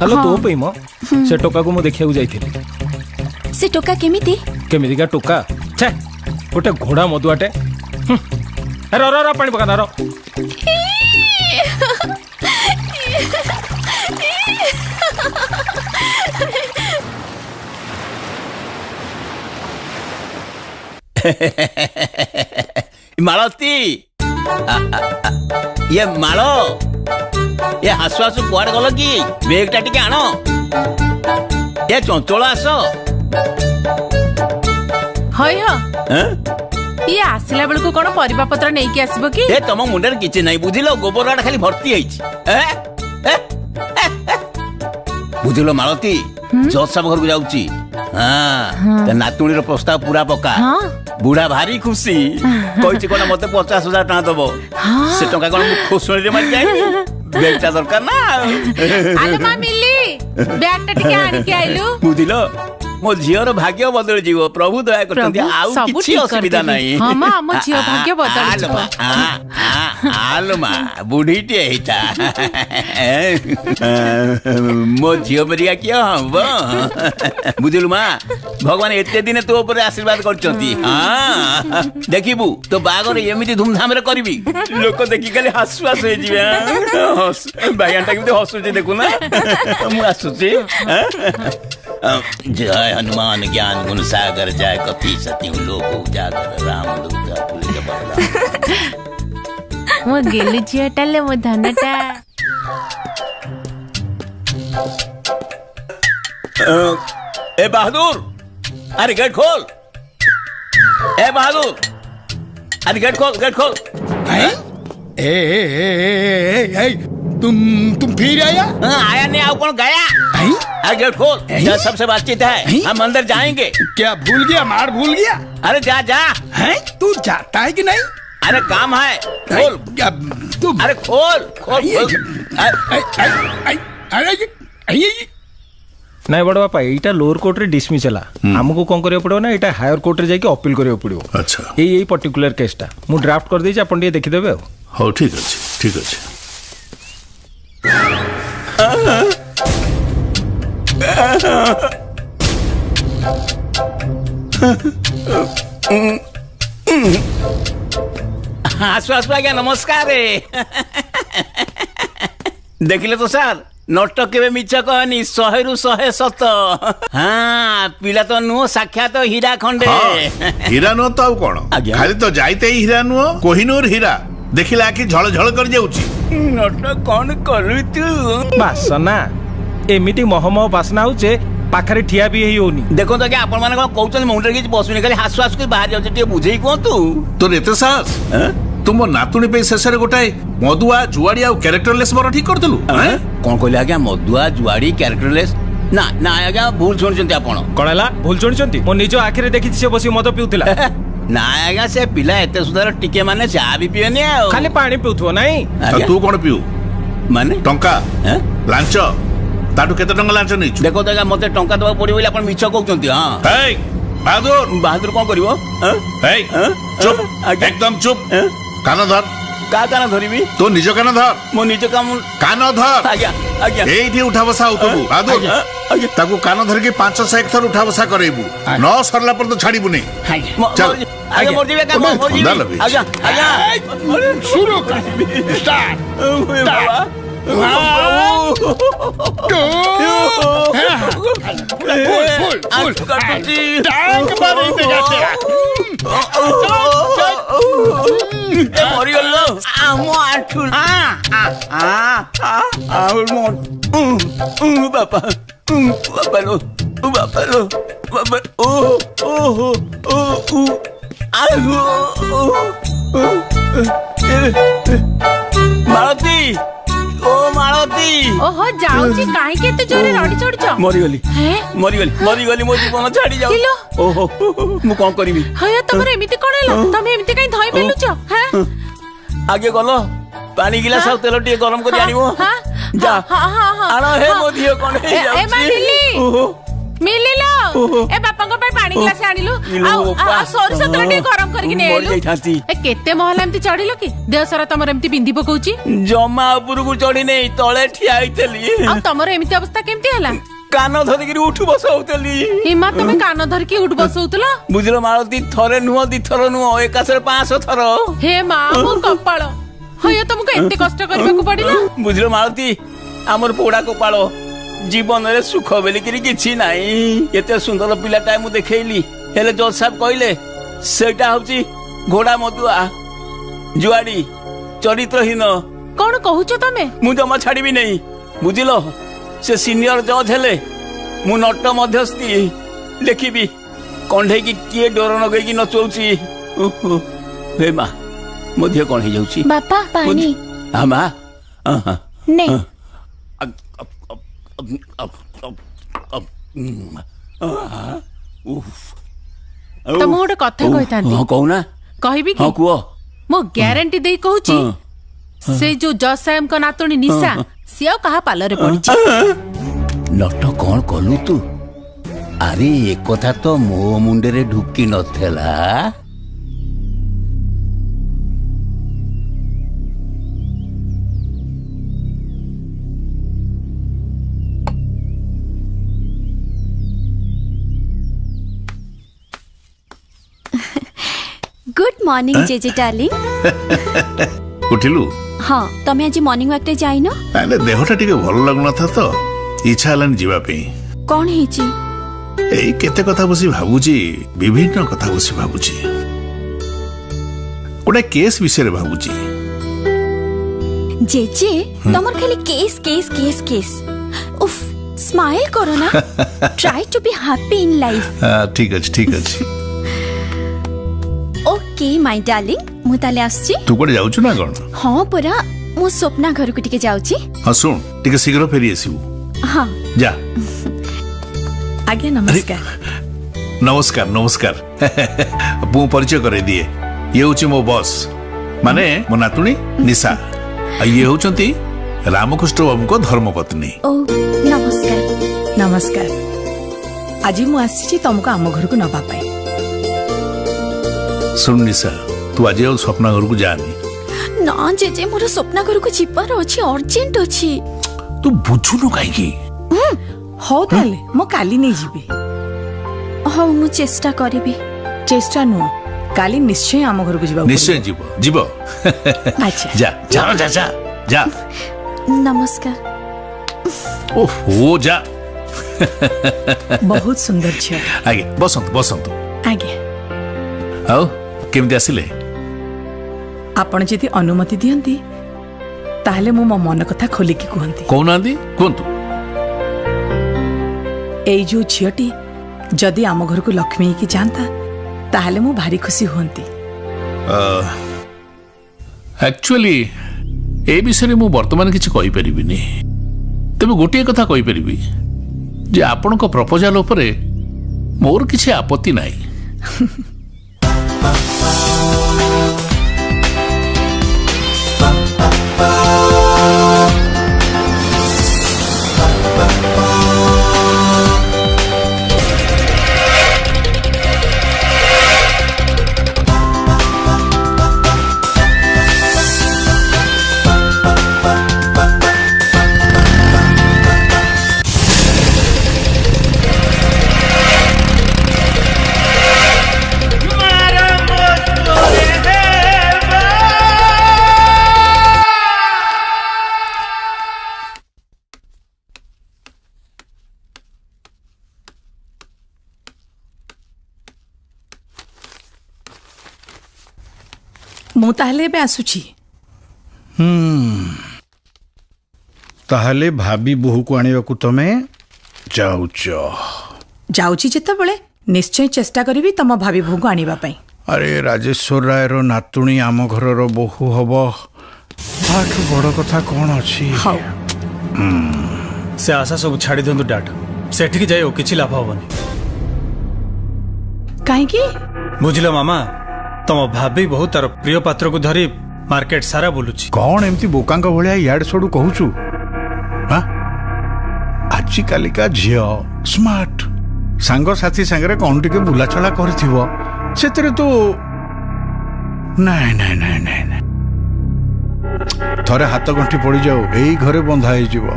हेलो तो पे म से टोका को मु देखिया को जाइथिली। से टोका केमिति का टोका छे गोटे घोड़ा मधुआटे। रो रो रो पानी पका ना रो। मालती ये मालो ये हासु हासु कुआड़े गल कि बेगटा टिके आण ये चंचल आस हय ये आसिला बेलको कोन परिबा पत्र नै कि आसीबो कि ए तम मुंडर किछि नै बुझिलो गोबरडा खाली भर्ती हैछि ବୁଝିଲ ମାଳତୀ ଜଜ୍ ସାହେବ ଘରକୁ ଯାଉଛି ହଁ ନାତୁଣୀର ପ୍ରସ୍ତାବ ପୁରା ପକ୍କା ବୁଢା ଭାରି ଖୁସି କହିଛି କଣ ମତେ 50,000 ଟଙ୍କା ଦବ ସେ ଟଙ୍କା କଣ ମୁଁ ଖୋସଣୀରେ ମାରି ଯାଇନି ବ୍ୟାଗଟା ଦରକାର ନା ଆଲୋ ମା ମିଲି ବ୍ୟାଗଟା ଟିକେ ଆଣିକି ଆଇଲୁ ବୁଝିଲ ମୋ ଝିଅର ଭାଗ୍ୟ ବଦଳି ଯିବ ପ୍ରଭୁ ଦୟା କରୁଛନ୍ତି ଆଉ କିଛି ଅସୁବିଧା ନାହିଁ ହଁ ମା ଆମ ଝିଅ ଭାଗ୍ୟ ବଦଳିଯିବ ଆଲୋ ମା ବୁଢୀଟିଏ ହେଇଥା ମୋ ଝିଅ ପରିକା କିଏ ହବ ବୁଝିଲୁ ମା ଭଗବାନ ଏତେ ଦିନେ ତୋ ଉପରେ ଆଶୀର୍ବାଦ କରିଛନ୍ତି ହଁ ଦେଖିବୁ ତୋ ବାହାଘର ଏମିତି ଧୁମଧାମରେ କରିବି ଲୋକ ଦେଖି ଖାଲି ହାସୁ ହାସୁ ହେଇଯିବେ ବାୟାନଟା କେମିତି ହସୁଛି ଦେଖୁନା ମୁଁ ଆସୁଛି जय हनुमान ज्ञान गुण सागर जय कपी सती लोक उजागर राम दूत तुल्य बलराम मो गेलु झियो टाले मो धनटा ए बहादुर अरे गेट खोल ए बहादुर अरे गेट खोल ए तुम फिर आया आया नहीं आओ कौन गया गेट खोल सबसे बातचीत है हम अंदर जाएंगे क्या भूल गया मार भूल गया अरे जा हैं तू जाता है कि नहीं अरे काम है खोल अरे खोल ନାଇଁ ବଡ଼ ବାପା ଏଇଟା ଲୋଅର କୋର୍ଟରେ ଡିସମିସ୍ ହେଲା ଆମକୁ କ'ଣ କରିବାକୁ ପଡ଼ିବ ନା ଏଇଟା ହାୟର କୋର୍ଟରେ ଯାଇକି ଅପିଲ କରିବାକୁ ପଡ଼ିବ ଆଚ୍ଛା ଏଇ ପର୍ଟିକୁଲାର କେସ୍ଟା ମୁଁ ଡ୍ରାଫ୍ଟ କରିଦେଇଛି ଆପଣ ଟିକେ ଦେଖିଦେବେ ଆଉ ହଉ ଠିକ୍ ଅଛି ଠିକ୍ ଅଛି आसु आज्ञा नमस्कार देखिले तो सार नट केवे मिछ कहनी 100 रु 100 सत हाँ पिला तो नुह साक्षात हीरा खंडे हीरा नुह तो आउ कोन खाली तो जाइते ही हीरा नुह कोहिनूर हीरा देखिला कि झळ झळ कर जाउची नट कोन करू तू बासना एमिति महमह बासना होचे पाखरे ठिया भी हेई होनी देखो तो क्या आपण माने कोन कहउछन मुंडरे किछ बसुनी खाली हासु हासु के बाहर जाउछ टे बुझेई कोन तू तोर एते साहस तुम नातुणी पे शेषे गोटाए मधुआ जुआड़ी आ कैरेक्टरलेस बर ठीक करदलु कोन कहले आज्ञा मधुआ जुआड़ी कैरेक्टरलेस ना ना आज्ञा भूल सुनिचंती आपण कोन हला भूल सुनिचंती मो निजो आखिरे देखि से बसी मद पिउतिला ना आज्ञा से पिला एते सुंदर टिके माने चा भी पिएनी आ खाली पानी पिउथो नहीं तू कोन पिउ माने टंका लांच ताटू केते टंका लांच नै देखो तो मते टंका दबा पड़ी बोली आपण मिछ कहउचंती हां हे बहादुर बहादुर कोन करिवो हे चुप एकदम चुप कान धर का कान धरिबी तो निज कान धर मो निज कान धर आज्ञा आज्ञा एठी उठा बसा उठबू बहादुर ताकू कान धर के 5-6 थर उठा बसा करैबू न सरला पर तो छाड़ीबू नै चल आज्ञा मोर जीवे का मोर जीवे आज्ञा आज्ञा शुरू कर स्टार्ट बाबा मालती ओ मालती ओहो जाउची काहे के तू जोरे रडी चढ़छ मरी गली मो जीवन छाड़ी जाऊ ओहो मु कोन करबी हय तमरे एमिति कोनेलो तमे एमिति काई धई मेलुछ हैं आगे गलो पानी गिलास आ तेल टिके गरम कर आनिबो जा हां हां आनो हे मो दियो कोन हे जाउची ए मानिली मिलिलो ए बापा को पानी गिलास आनिलु आ सोरी सतरा टिके गरम करके ने आइलु ए केते महला एमिति चढ़िलो कि देह सारा तमर एमिति बिंदी पकौची जमा ऊपर को चढ़ी नै तळे ठिया आइतली आ तमर एमिति अवस्था केमति हला कान धरि कि उठ बसौतली हिमा तमे कान धरि कि उठ बसौतला बुझलो मालती थरे नुह दी थर नुह एकासरे 500 थर हे मा मो कपाळ हय तुमको एते कष्ट करबा को पडिला बुझलो मालती हमर पोड़ा कपाळ जीवन रे सुख बेली किछि नाही एते सुंदर पिलाटा मु देखैली हेले जज साहब कहले सेटा होची घोड़ा मधुआ जुआड़ी चरित्रहीन कोन कहूछ तमे मु जमा छाड़ीबी नहीं बुझिलो से सीनियर जज हेले मु नट मध्यस्थी देखिबी कंढे की किए डोर नगई की नचौची हे मा मध्य कोन हे जाउची बापा पानी हां मां नहीं ତ ମୁଁ ଗୋଟେ କଥା କହିଥାନ୍ତି। ହଁ କହୁନା। କହିବି କି? ହଁ କୁହ। ମୁଁ ଗ୍ୟାରେଣ୍ଟି ଦେଇ କହୁଛି ସେ ଯୋଉ ଜଜ୍ ସାହେବଙ୍କ ନାତୁଣୀ ନିଶା ସିଏ ଆଉ କାହା ପାଲରେ ପଡିଛି। ନଟ କଣ କଲୁ ତୁ? ଆରେ ଏକଥା ତ ମୋ ମୁଣ୍ଡରେ ଢୁକି ନଥିଲା। Good morning JJ darling. उठिलु? हाँ तमे आज मॉर्निंग वॉक रे जाइनो? अरे देहटा टिके भल लागुना था तो इच्छा हलान जीवा पे। कौन हेची? एई केते कथा बसी भाबुची, विभिन्न कथा बसी भाबुची। कोडा केस विषय रे भाबुची। जेजे तमर खाली केस केस केस केस। उफ स्माइल करो ना। Try to be happy in life. ठीक अछि ठीक अछि। ओके माय डार्लिंग मु ताले आछी। तू कोडे जाउछु ना कोन? हां परा मु स्वप्ना घर को टिके जाउची। हां सुन टिके शीघ्र फेरी आसीबू। हां जा। आज्ञा नमस्कार। नमस्कार नमस्कार। मु परिचय करे दिए। ये होची मो बॉस माने मो नातुणी निशा। आ ये होचंती रामकृष्ण बाबू को धर्मपत्नी। ओ नमस्कार। नमस्कार। आज मु आसी तुमको आम घर को नबा पाई। सुन निशा तू आज स्वप्ना घर को जानी। ना जेजे मोर स्वप्ना घर को जिबार अछि अर्जेंट अछि। तू बुझुनु काई की? हो ताले मो काली नहीं जीबी। हो मु चेष्टा करबी। चेष्टा नु काली निश्चय आम घर को जीबा। निश्चय जीवो जीवो। अच्छा जा जा जा जा जा। नमस्कार। ओहो जा। बहुत सुंदर छिया। आगे बसंत बसंत। आगे आओ केमती आसिले? आपण जदि अनुमति दियंती ताहले मो मन कथा खोली की कहंती। कोन आंदी कोंतु? एई जो छियटी जदि आम घर को लक्ष्मी की जानता ताहले मु भारी खुशी होंती। एक्चुअली ए विषय मु वर्तमान किछि कहि परिबिनी। तबे गोटे कथा कहि परिबी जे आपन को प्रपोजल उपरे मोर किछि आपत्ति नाही। मु ताहले बे आसुची। ताहले भाभी बोहू को आनिबा को तमे जाउची जेते बळे निश्चय चेष्टा करबी तम भाभी बोहू को आनिबा पई। अरे राजेश्वर राय रो नातुणी आम घर रो बोहू हबो ताठू बड़ कथा कोन अछि? हाउ से आशा सब छाड़ी दंतु डाट सेठी की जायो किछि लाभ होबनी। काहे की? बुझिलो मामा तम भाभी बहुत तार प्रिय पात्र को धरी मार्केट सारा बुलुची। कौन एमती बोकांग भलिया याड सोडू कहूचु? हां आजि कालिका झियो स्मार्ट सांग साथी संगरे कोन टिके बुला चला करथिबो सेतरे तो नहीं नहीं नहीं नहीं थरे हाथ गंठी पड़ी जाओ एई घरे बंधा हे जीवो।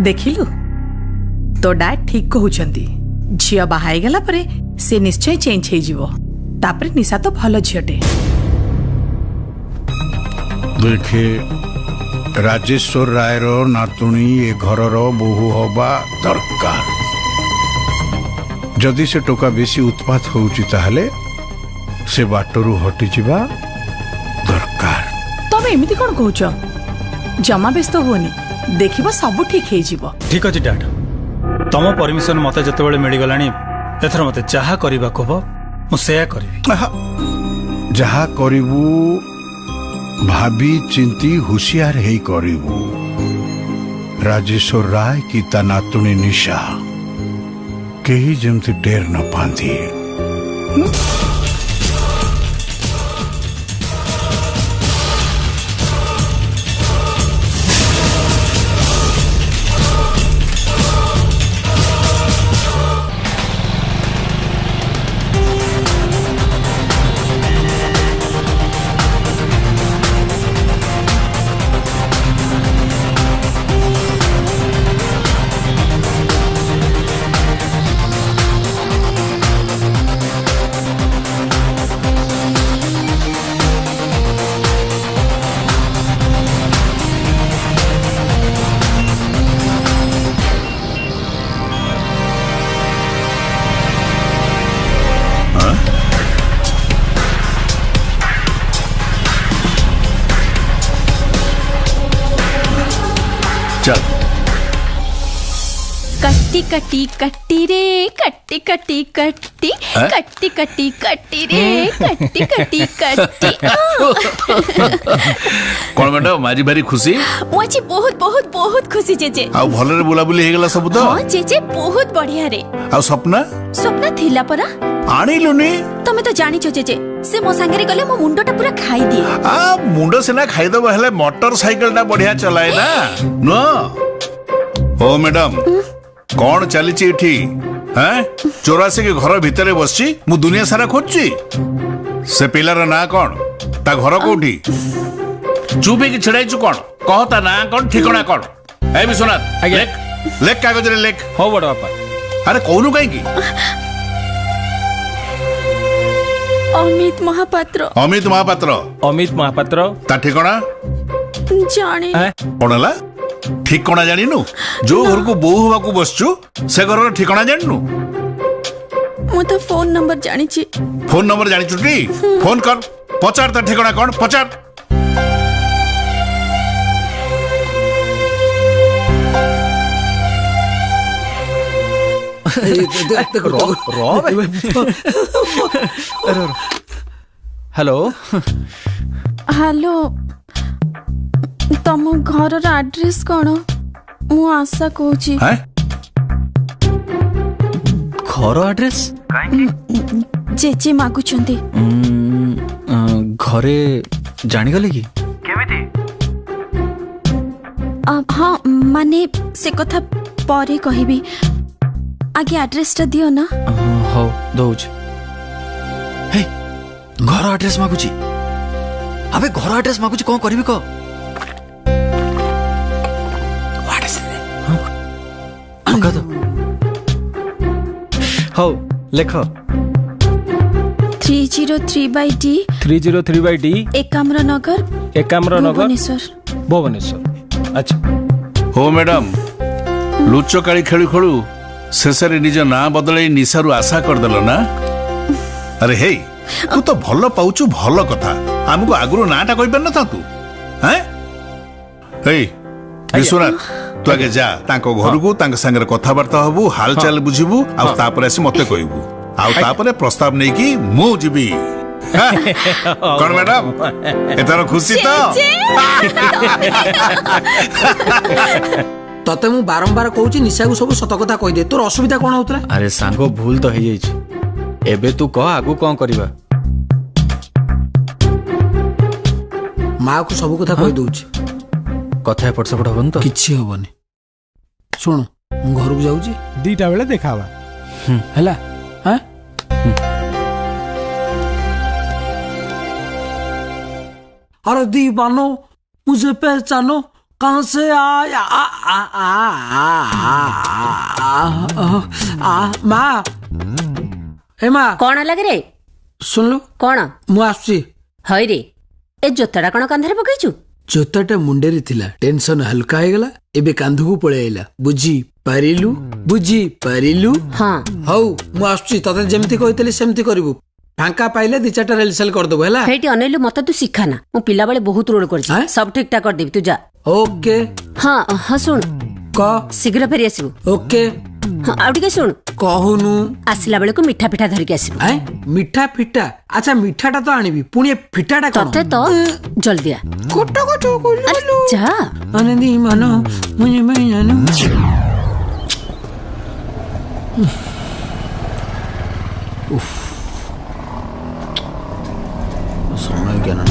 देखिलु तो डैड ठीक कहउचंती झिया बाहाई गेला परे से निश्चय चेंज हे जीवो। तापरे निशा तो भलो झियटे। देखे राजेश्वर राय रो नातुणी ए घर रो बोहू हबा दरकार। जदि से टोका बेसी उत्पात होउची ताहले से बाटरू हटि जिबा दरकार। तमे एमिति कोन कहउछ? जमा व्यस्त होनी देखिबा सब ठीक हे जीवो। ठीक अछि डैड तम परमिशन मते जते बेले मिली गलानी एथर मते चाहा करबा कहबो मु सेया करबी। जहा करिबू भाभी चिंती होशियार हे करिबू। राजेश्वर राय की ता नातुणी निशा केही जमती डेर न पांदी। चल कट्टी कट्टी कट्टी रे कट्टी कट्टी कट्टी कट्टी कट्टी कट्टी रे कट्टी कट्टी कट्टी कौन मैडम मारी भारी खुशी मुझे बहुत बहुत बहुत खुशी जेजे आ भले रे बुला बुली हेगला सब तो हां जेजे बहुत बढ़िया रे आ सपना सपना थिला परा आनिलुनी तमे तो जानि छ जेजे से मो संगे गले मो मुंडटा पूरा खाई दिए आ मुंडो सेना खाई दबो हेले मोटरसाइकिल टा बढ़िया चलाए ना नो ओ मैडम कौन चली एठी हैं चौरासी के घर भितर बसची मु दुनिया सारा खोजची से पिलार ना कौन ता घर कोठी चुपे की छड़ाई कौन कह ता ना कौन ठिकाना कौन ए विश्वनाथ लेख लेख कागज रे लेख हो बड़ बापा अरे कोनु काई की अमित महापात्र अमित महापात्र अमित महापात्र ता ठिकाना जाने कोनला ठिकाना जानिनु जो घर को बोहू हवा को बसचु से घर ठिकाना जानिनु मु तो फोन नंबर जानि छी फोन नंबर जानि छुटी फोन कर पचार ता ठिकाना कौन पचार हेलो हेलो तम घर एड्रेस कौन मु आशा कहूची घर एड्रेस जेजे मागुचंती घरे जानी गले की हाँ माने से कथा परे कहबी आगे एड्रेस टा दियो ना हो दउछ हे घर एड्रेस मागुची अबे घर एड्रेस मागुची कोन करबी को हो लेख 303/D 303/D एकाम्र नगर भुवनेश्वर अच्छा हो मैडम लुचो काली खेलु खेलु शेषरे निज ना बदलै निशारु आशा करदेल ना अरे हे तू तो भल पाउचु भल कथा हमको आगुरु नाटा कहि परन था तू हैं हे विश्वनाथ तू आगे जा तांको घर को तांक संगे कथा बार्ता हबु हाल चाल बुझिबु आ तापर आसी मते कहबु आ तापर प्रस्ताव नै कि मु जिबी कौन मैडम एतार खुशी तो तते मु बारंबार कहूची निशा को सब सत कथा कहि दे तोर असुविधा कोन होतला अरे सांगो भूल तो हे जाई एबे तू कह आगु कोन करबा मां को सब कथा कहि दउची कथा एपट सेपट हबन तो किछि हबनी सुन मु घर को जाउची 2टा बेले देखावा हला हैं अरे दीवानो मुझे पहचानो कहां से आया माँ ए माँ कौन लगे रे सुन लो कौन मु आसुची हई रे ए जोताटा कौन कांधरे पकईचु जोताटा मुंडेरी थिला टेंशन हल्का हो गला एबे कांधु पळे आइला बुझी पारिलु हां हौ मु आसुची तते जेमति कहितली सेमति करबू फांका पाइले 2-4टा रेलसेल कर दबो हला हेटी अनेलु मत तू सिखाना मु पिला बेले बहुत रोड करछि सब ठीक ठाक कर देबी तू जा ओके हां हां सुन क शीघ्र फेरी आसीबू ओके ଆଉ ଟିକେ ଶୁଣ କହୁନୁ ଆସିଲା ବେଳକୁ ମିଠା ପିଠା ଧରିକି ଆସିବୁ। ମିଠା ଫିଟା ଆଚ୍ଛା ମିଠାଟା ତ ଆଣିବି ପୁଣି ଫିଟାଟା ତତେ ତ ଜଲ୍ଦି ଆ କୋଟ କୋଟ ଯା ଆନନ୍ଦି ମାନ ମୁझे ଭାଇ ଜାନୁ ସମୟ ଜ୍ଞାନ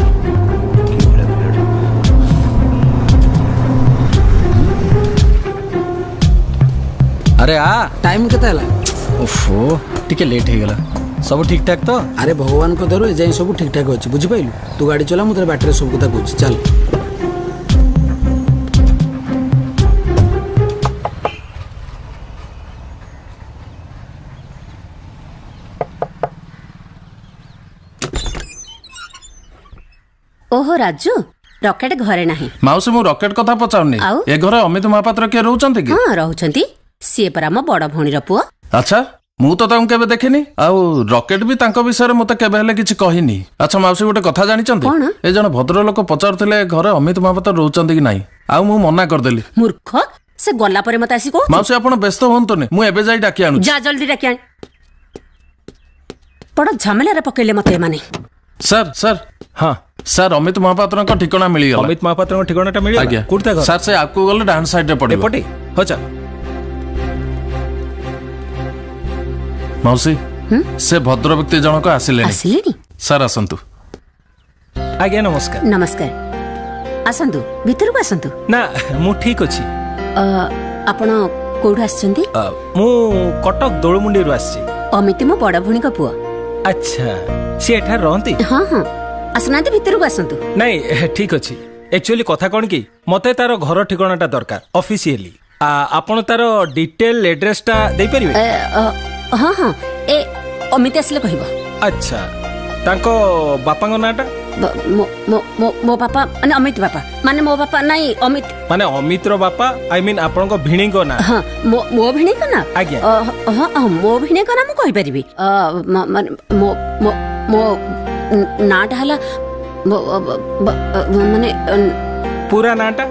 अरे आ टाइम केते हला ओफो टिके लेट हे गला सब ठीक ठाक तो अरे भगवान को दरो ए जाई सब ठीक ठाक अछि बुझि पाइलु तू गाड़ी चला मु तेरे बैटरी सब कथा कहू चल ओहो राजू रॉकेट घरे नाही माउसी मु रॉकेट कथा पचाउनी ए घरे अमित महापात्र के रहउचंती कि हां रहउचंती से परा म बड़ भौणीर पुओ अच्छा मु तो तांको केबे देखिनी आ रॉकेट भी तांको विषय रे मते केबे हेले किछि कहिनी अच्छा माउसी गोटे कथा जानि चंती ए जण भद्र लोक पचारथिले घरे अमित महापात्र रहउचंती कि नाही आ मु मना कर देली मूर्ख से गल्ला परे मते आसी को माउसी आपण व्यस्त होंतोनी मु एबे जाई डाकी आनु जा जल्दी डाकी आन बड़ झमेला रे पकेले मते माने सर सर हां सर अमित महापात्र का ठिकाना मिली गला अमित महापात्र का ठिकानाटा मिली गला कोठता घर सर से आपको गले डान साइड रे पड़े पटे हो चल मौसी से भद्र व्यक्ति जनक आसिलेनी सर आसंतु आज्ञा नमस्कार नमस्कार आसंतु भीतर को आसंतु ना मु ठीक अछि आपण कोड आछंती मु कटक दोळमुंडी रु आछि अमित मो बड़ भणी का पुआ अच्छा से एठा रहंती हां हां आसनाते भीतर को आसंतु नहीं ठीक अछि एक्चुअली कथा कोन की मते तार घर ठिकानाटा दरकार ऑफिशियली आपण तार डिटेल एड्रेस टा दे परिबे हां हां ए अमित आसले कहबो अच्छा तांको बापांगो नाटा मो मो मो पापा माने अमित पापा माने मो पापा नहीं अमित माने अमित रो बापा आई मीन आपनको भिणी को ना हां मो भिणी को ना आज्ञा हां मो भिणी को ना मु कहि परिबी माने मो मो मो नाटा हला माने पूरा नाटा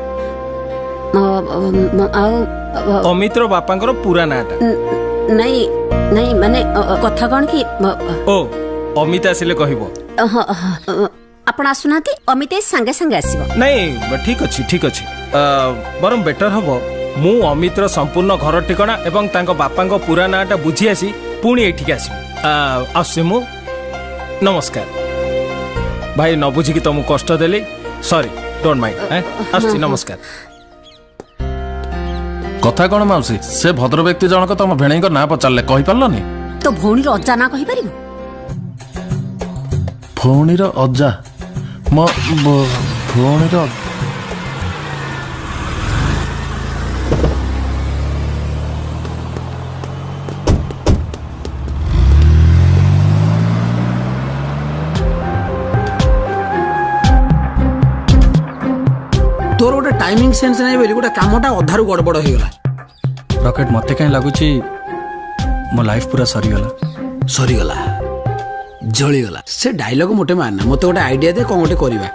अमित रो बापांकर पूरा नाटा नहीं नहीं माने कथा कोन की ओ अमित आसिले कहबो आपण आसुनाती अमित संगे संगे आसीबो नहीं ठीक अछि बरम बेटर हबो मु अमित रो संपूर्ण घर ठिकाना एवं तांको बापांको पूरा नाटा बुझी आसी पुणी एठिक आसी आसे मु नमस्कार भाई न बुझी कि तुमको कष्ट देली सॉरी डोंट माइंड आसी नमस्कार कथा कोन माउसी से भद्र व्यक्ति जनक तम भेणई को ना पचारले कहि परलनी तो भौणी रो अज्जा ना कहि परिबो भौणी रो अज्जा म भौणी रो तोर गोटे टाइमिंग सेंस नहीं बोली गोटे कामटा अधारू गड़बड़ हो गला रॉकेट मते काई लागुची मो लाइफ पूरा सरी गला जली गला से डायलॉग मोटे मारना मते गोटे आइडिया दे कोन गोटे करबा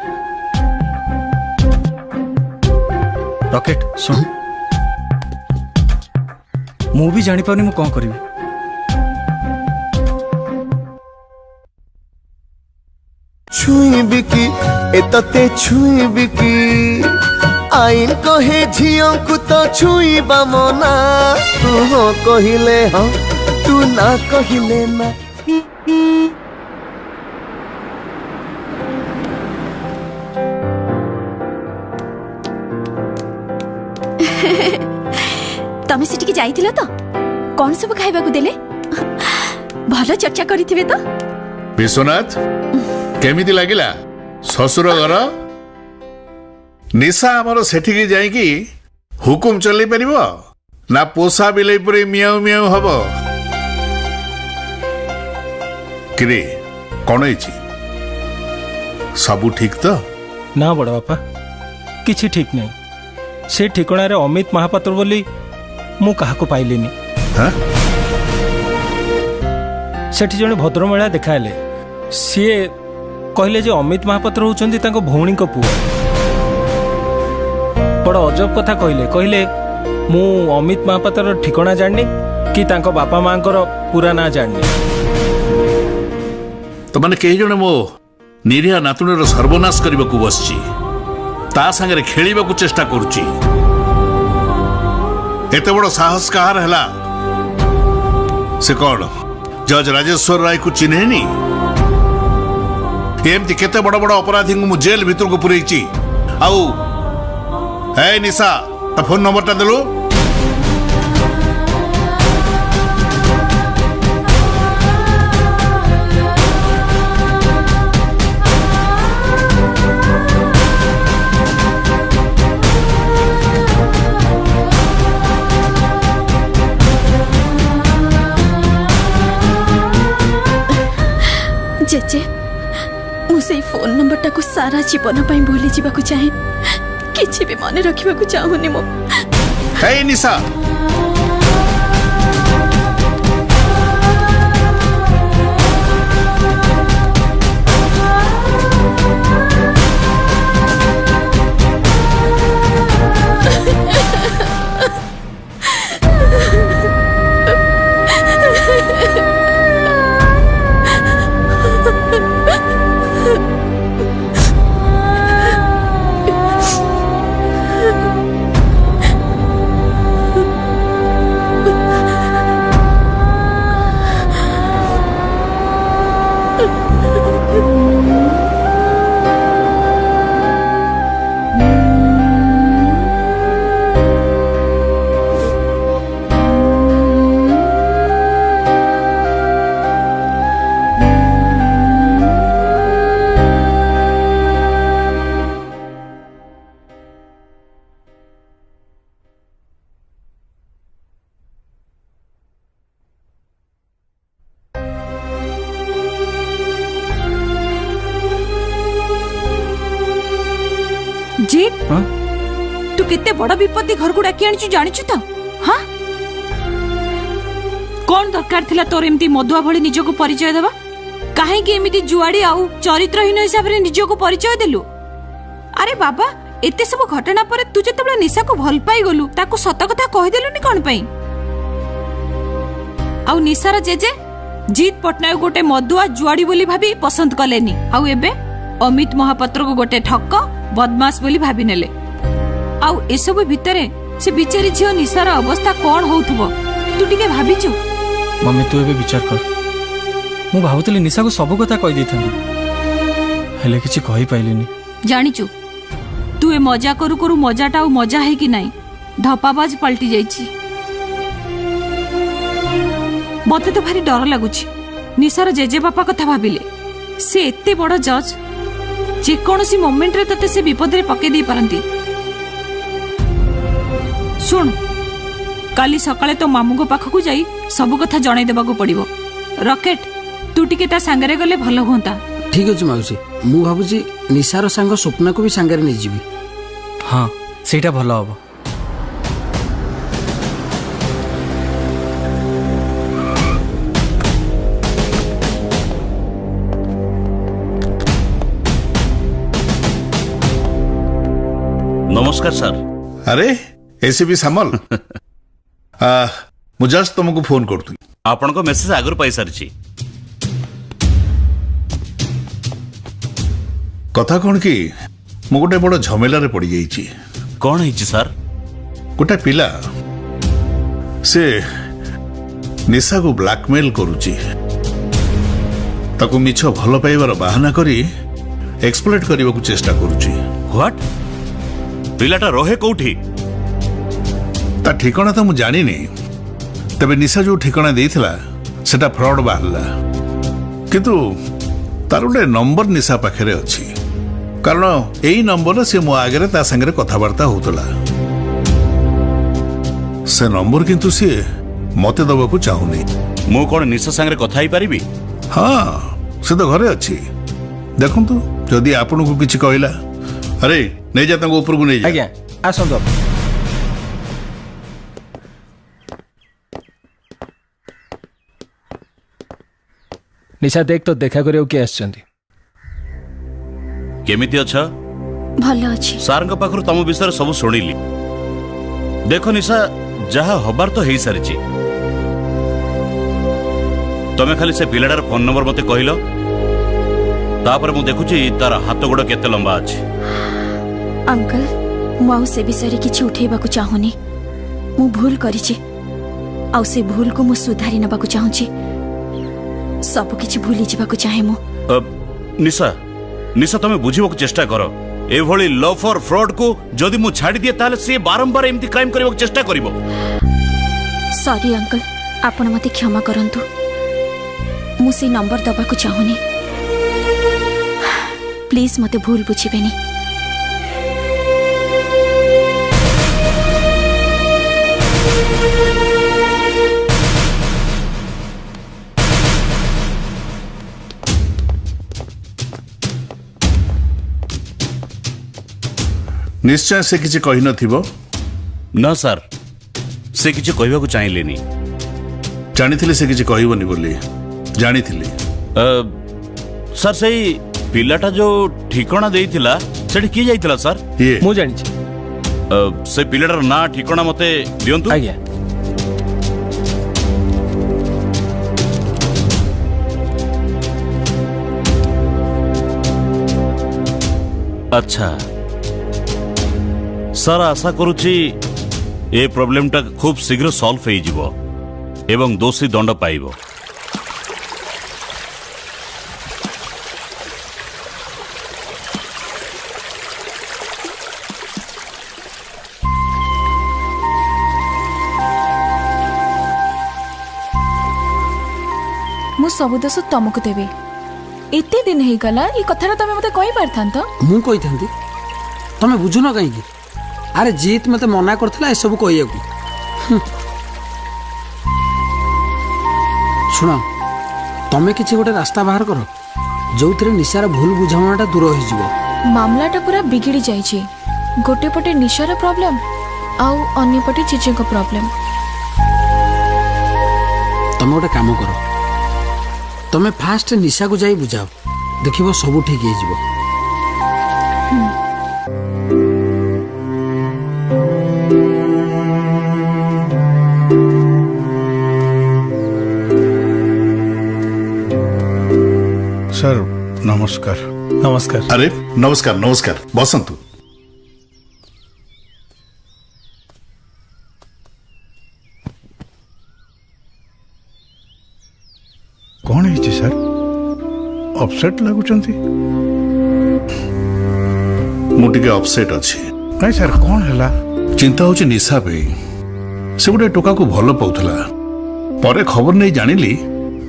रॉकेट सुन मु भी जानि पानी मु कोन करबी छुई बिकी एतते छुई बिकी आईन कहे झियों को तो छुई बामना तू हो कहिले हाँ तू ना कहिले ना तमे सेठी जाइथिला तो कौन सब खाइबा को देले भलो चर्चा करिथिबे तो विश्वनाथ केमिति लागिला ससुर घर निशा आमर सेठी जाइकी हुकुम चली परिबो ना पोसा बिलाई परे मियाऊ मियाऊ हबो किरे कोन होइची सबु ठीक तो ना बड़ बापा किछि ठीक नहीं से ठिकाना रे अमित महापात्र बोली मु कहा को पाइलिनी हां सेठी जने भद्रमेला देखाले सी कहले जे अमित महापात्र होचंदी तांको भौणी को पुओ बड़ अजब कथा कहले कहले मु अमित महापात्र ठिकाना जानि कि तांको बापा मांकर पूरा ना जाननी तो माने कई जने मो निरीह नातुणीर सर्वनाश करने को बसची ता संगे खेलिबा को चेष्टा करुची एते बड़ साहस कहार हैला से कौन जज राजेश्वर राय को चिन्हेनी एमती केते बड़ बड़ अपराधी को जेल भीतर को पुरैची आउ है निशा ता फोन नंबर ता देलु जेजे मुझे फोन नंबर टाको सारा जीवन पाई भूली जावाक चाहे किछि भी मन रखिबा को चाहुनी मो हे निशा जीत तू केते बड़ा विपत्ति घर को डाकी आनी जानिछु तो हाँ कौन दरकार थिला तोर एमती मधुआ भली निजको परिचय देबा काहे कि एमिति जुआड़ी आउ चरित्रहीन हिसाब रे निजको परिचय देलु अरे बाबा एते सब घटना पर तू जतबे निशा को भल पाई गलु ताको सत कथा कहि देलुनी कोन पई आउ निशार जेजे जीत पटनायक गोटे मधुआ जुआड़ी बोली भाबी पसंद कलेनी आउ एबे अमित महापात्र को गोटे ठक्क बदमाश बोली भाबी नेले आउ एसबु भितरे से बिचारी झियो निशार अवस्था कौन होउथबो तू टिके भाबिछु मम्मी तू एबे विचार कर मु भाबुतली निशा को सब कथा कहि दैथांदी हेले किछि कहि पाइलिनी जानिछु तू ए मजा करू करू मजाटा और मजा है कि नहीं धपाबाज पलटी जाइछि मते तो भारी डर लागुछि निशार जेजे बापा कथा भाबिले से एते बड़ जज जे कोनोसी मोमेंट रे तते से विपद रे पके दी परंती सुन काली सकाळे तो मामू को पाख को जाई सब कथा जणाई देबा को पड़िबो रॉकेट तू टिके ता संगरे गले भलो होंता ठीक अछि माउसी मु भाबुची निशार संग स्वप्न को भी संगरे नै जीवी हां सेटा भलो हबो नमस्कार सर अरे एसीपी सामल मु जस्ट तुमको फोन करतु आपण को मेसेज आगर पाई सारछि कथा कौन कि मु गोटे बड़ झमेला रे पड़ी जाइछि कौन है सर गोटे पिला से निशा को ब्लैकमेल करुछि ताको मिछ भल पाइबार बहाना करी एक्सप्लॉइट करबा को चेष्टा करुछि व्हाट पिलाटा रहे कोठी ता ठिकाना तो मु जानी नहीं तबे निशा जो ठिकाना देइथिला सेटा फ्रॉड बाहरला किंतु तार गोटे नंबर निशा पाखरे अछि कारण एई नंबर से मो आगे ता संगे कथबार्ता होतला से नंबर किंतु से मते दबा को चाहुनी मु कोन निशा संगे कथा ही परिबी हां से तो घरे अछि देखंतु जदी आपन को किछि कहला अरे नहीं जाता ऊपर को नहीं जा आज्ञा आसंतो निशा देख तो देखा करियो के आछंती केमिति अच्छा भलो अछि सारंग पाखरु तम विषय सब सुनिली देखो निशा जहा हबार तो हेई सारिछि तमे खाली से पिलाटार फोन नंबर मते कहिलो तापर मु देखुची तार हाथ गोड़ केते लंबा अछि। अंकल मु से विषय किछि उठेबाकू चाहुनी। मु भूल करिछि आउ से भूल को मु सुधारी नबाकू चाहुछि। सब किछि भूली जिबाकू चाहे मु। निशा निशा तमे बुझिबाकू चेष्टा करो। एभली लव फॉर फ्रॉड को जदि मु छाडी दिए ताले से बारंबार एमती क्राइम करबाकू चेष्टा करिवो। सॉरी अंकल आपण मते क्षमा करंतु। मु से नंबर दबाकू चाहुनी। प्लीज मते भूल बुझिबेनी। निश्चय से किसी कही नथिबो। ना सर से किसी कहबाकू चाहिलेनी। जानिथिले से किसी कहबोनी बोली जानिथिले। सर सही पिलाटा जो ठिकाना देइथिला सेठी की जाइथिला सर? ये मु जानि छी। से पिलाटार ना ठिकाना मते दियंतु। आज्ञा। अच्छा सर आशा करुची ए प्रॉब्लम टा खूब शीघ्र सॉल्व हो जिवो एवं दोषी दंड पाइबो। मु सब दोष तुमको देबी। एते दिन हे गला ई कथारा तमे मते कहि पारथांत। मु कहि थांती तमे बुझुनो काई की? अरे जीत मते मना करथला ए सब कहिया को। सुनो तमे किछि गोटे रास्ता बाहर करो जोथरे निशार भूल बुझामणाटा दूर होई जिवो। मामलाटा पूरा बिगिड़ी जाई छी। गोटे पटे निशार प्रॉब्लम आउ अन्य पटे चिचे को प्रॉब्लम। तमे गोटे काम करो तमे फास्ट निशा को जाई बुझाओ देखिबो सब ठीक हे जिवो। सर नमस्कार। नमस्कार। अरे नमस्कार नमस्कार बसंतु। कौन है सर अपसेट लगुचंती? मु टिके अपसेट अछि। नहीं सर कौन हैला? चिंता होची निशा पे। से गोटे टोका को भल पाउथला परे खबर नहीं जानिली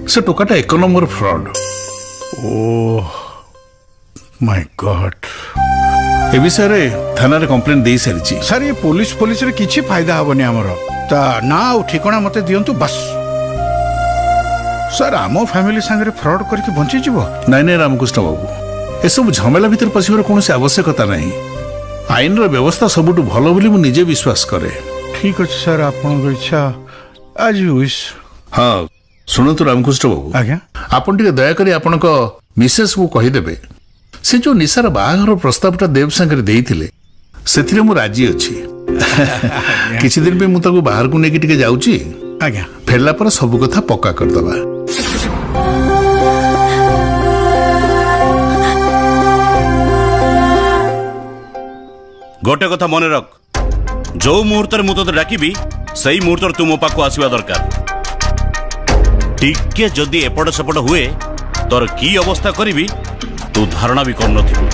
से टोकाटा 1 number fraud. Oh my god. ए विषय रे थाना रे कंप्लेंट देई सारिची। सर ये पुलिस रे किछि फायदा हबनी हमरो ता ना ठिकाना मते दियंतु बस। सर आमो फैमिली संगे फ्रॉड करके बंची जीवो। नहीं नहीं रामकृष्ण बाबू ए सब झमेला भीतर पशिबार कोनोसी आवश्यकता नहीं। आईन रो व्यवस्था सबुटु भलो बोली मु निजे विश्वास करे। ठीक अछि सर आपन इच्छा आज विश। हाँ सुनतु रामकृष्ण बाबू। आज्ञा आपन टिके दया करी आपन को मिसेस को कहि देबे से जो निशार बाहागर प्रस्तावटा देव संगे देइथिले सेथिरे मु राजी अछि। किछि दिन पे मु ताको बाहर को नेकी टिके जाउची। आज्ञा फेरला पर सब कथा पक्का कर दबा। गोटे कथा मन रख जो मुहूर्त मु तो डाकिबी सही मुहूर्त तू मो पाखु आसवा दरकार। टिके जदि एपट सेपट हुए तोर की अवस्था करिबी तू धारणा भी कर नथिबी।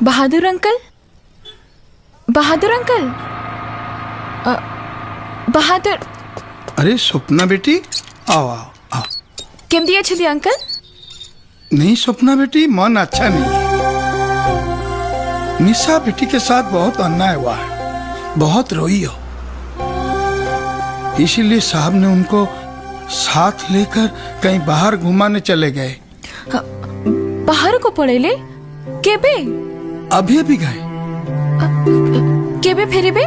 बहादुर अंकल बहादुर। अरे स्वप्ना बेटी आओ आओ आओ। केमती अच्छी अंकल? नहीं स्वप्ना बेटी मन अच्छा नहीं है। निशा बेटी के साथ बहुत अन्याय हुआ है, बहुत रोई हो। इसीलिए साहब ने उनको साथ लेकर कहीं बाहर घुमाने चले गए। बाहर को पड़ेले केबे? अभी अभी गए। केबे फेरिबे?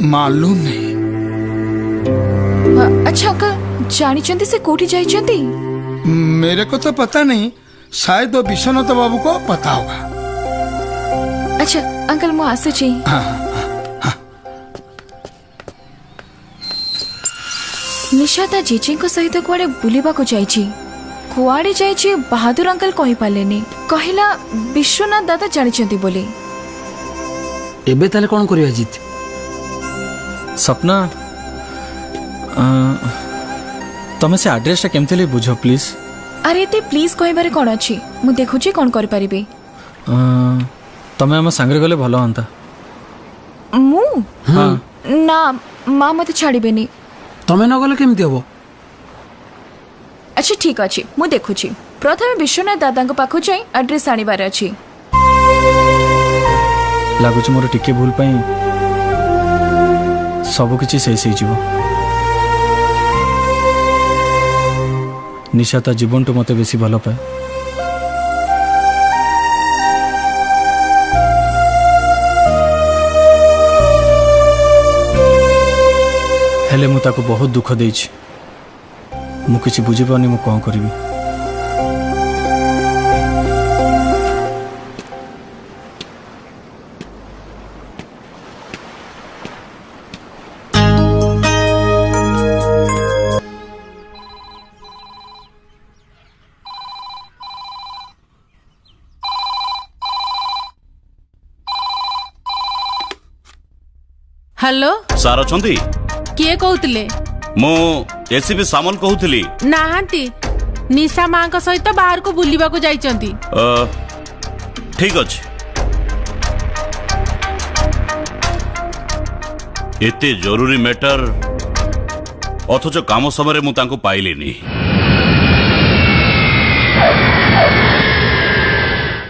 मालूम नहीं। अच्छा अंकल जानी चंदी से कोठी जाई चंदी? मेरे को तो पता नहीं, शायद वो विश्वनाथ बाबू को पता होगा। अच्छा अंकल मु आसे छी। निशाता जेजे को सहित कुआडे बुलिबा को जाईची। कुआडे जाईची बहादुर अंकल कहि पालेनी। कहिला विश्वनाथ दादा जानी चंदी बोली। एबे ताले कोन करिया जीत? सपना तमे से एड्रेस केमते ले बुझो प्लीज। अरे ते प्लीज कहबारे कोन अछि, मु देखुची कोन कर परिबे। तमे हम संगे गले भलो हंता। मु ना मां मते छाड़ीबेनी। तमे न गले केमती हबो? अच्छा ठीक अछि मु देखुची। प्रथमे विश्वनाथ दादा को पाखु जाई एड्रेस आनिबार अछि। लागुच मोर टिके भूल पई सब किछि सही जीवो। निशाता जीवन तो मते बेसी भलो पाए। हेले मु ताको बहुत दुख देछि। मु किछि बुझी पानी मु कोन करबी। हेलो सार अछंती? किए कहूतिले? मु एसीपी सामल कहूतिली। नाहांती, निशा मां को सहित बाहर को बुलिबा को जाइचंती। ठीक अछि। एते जरूरी मैटर अथच काम समय मु तांको पाइलिनी।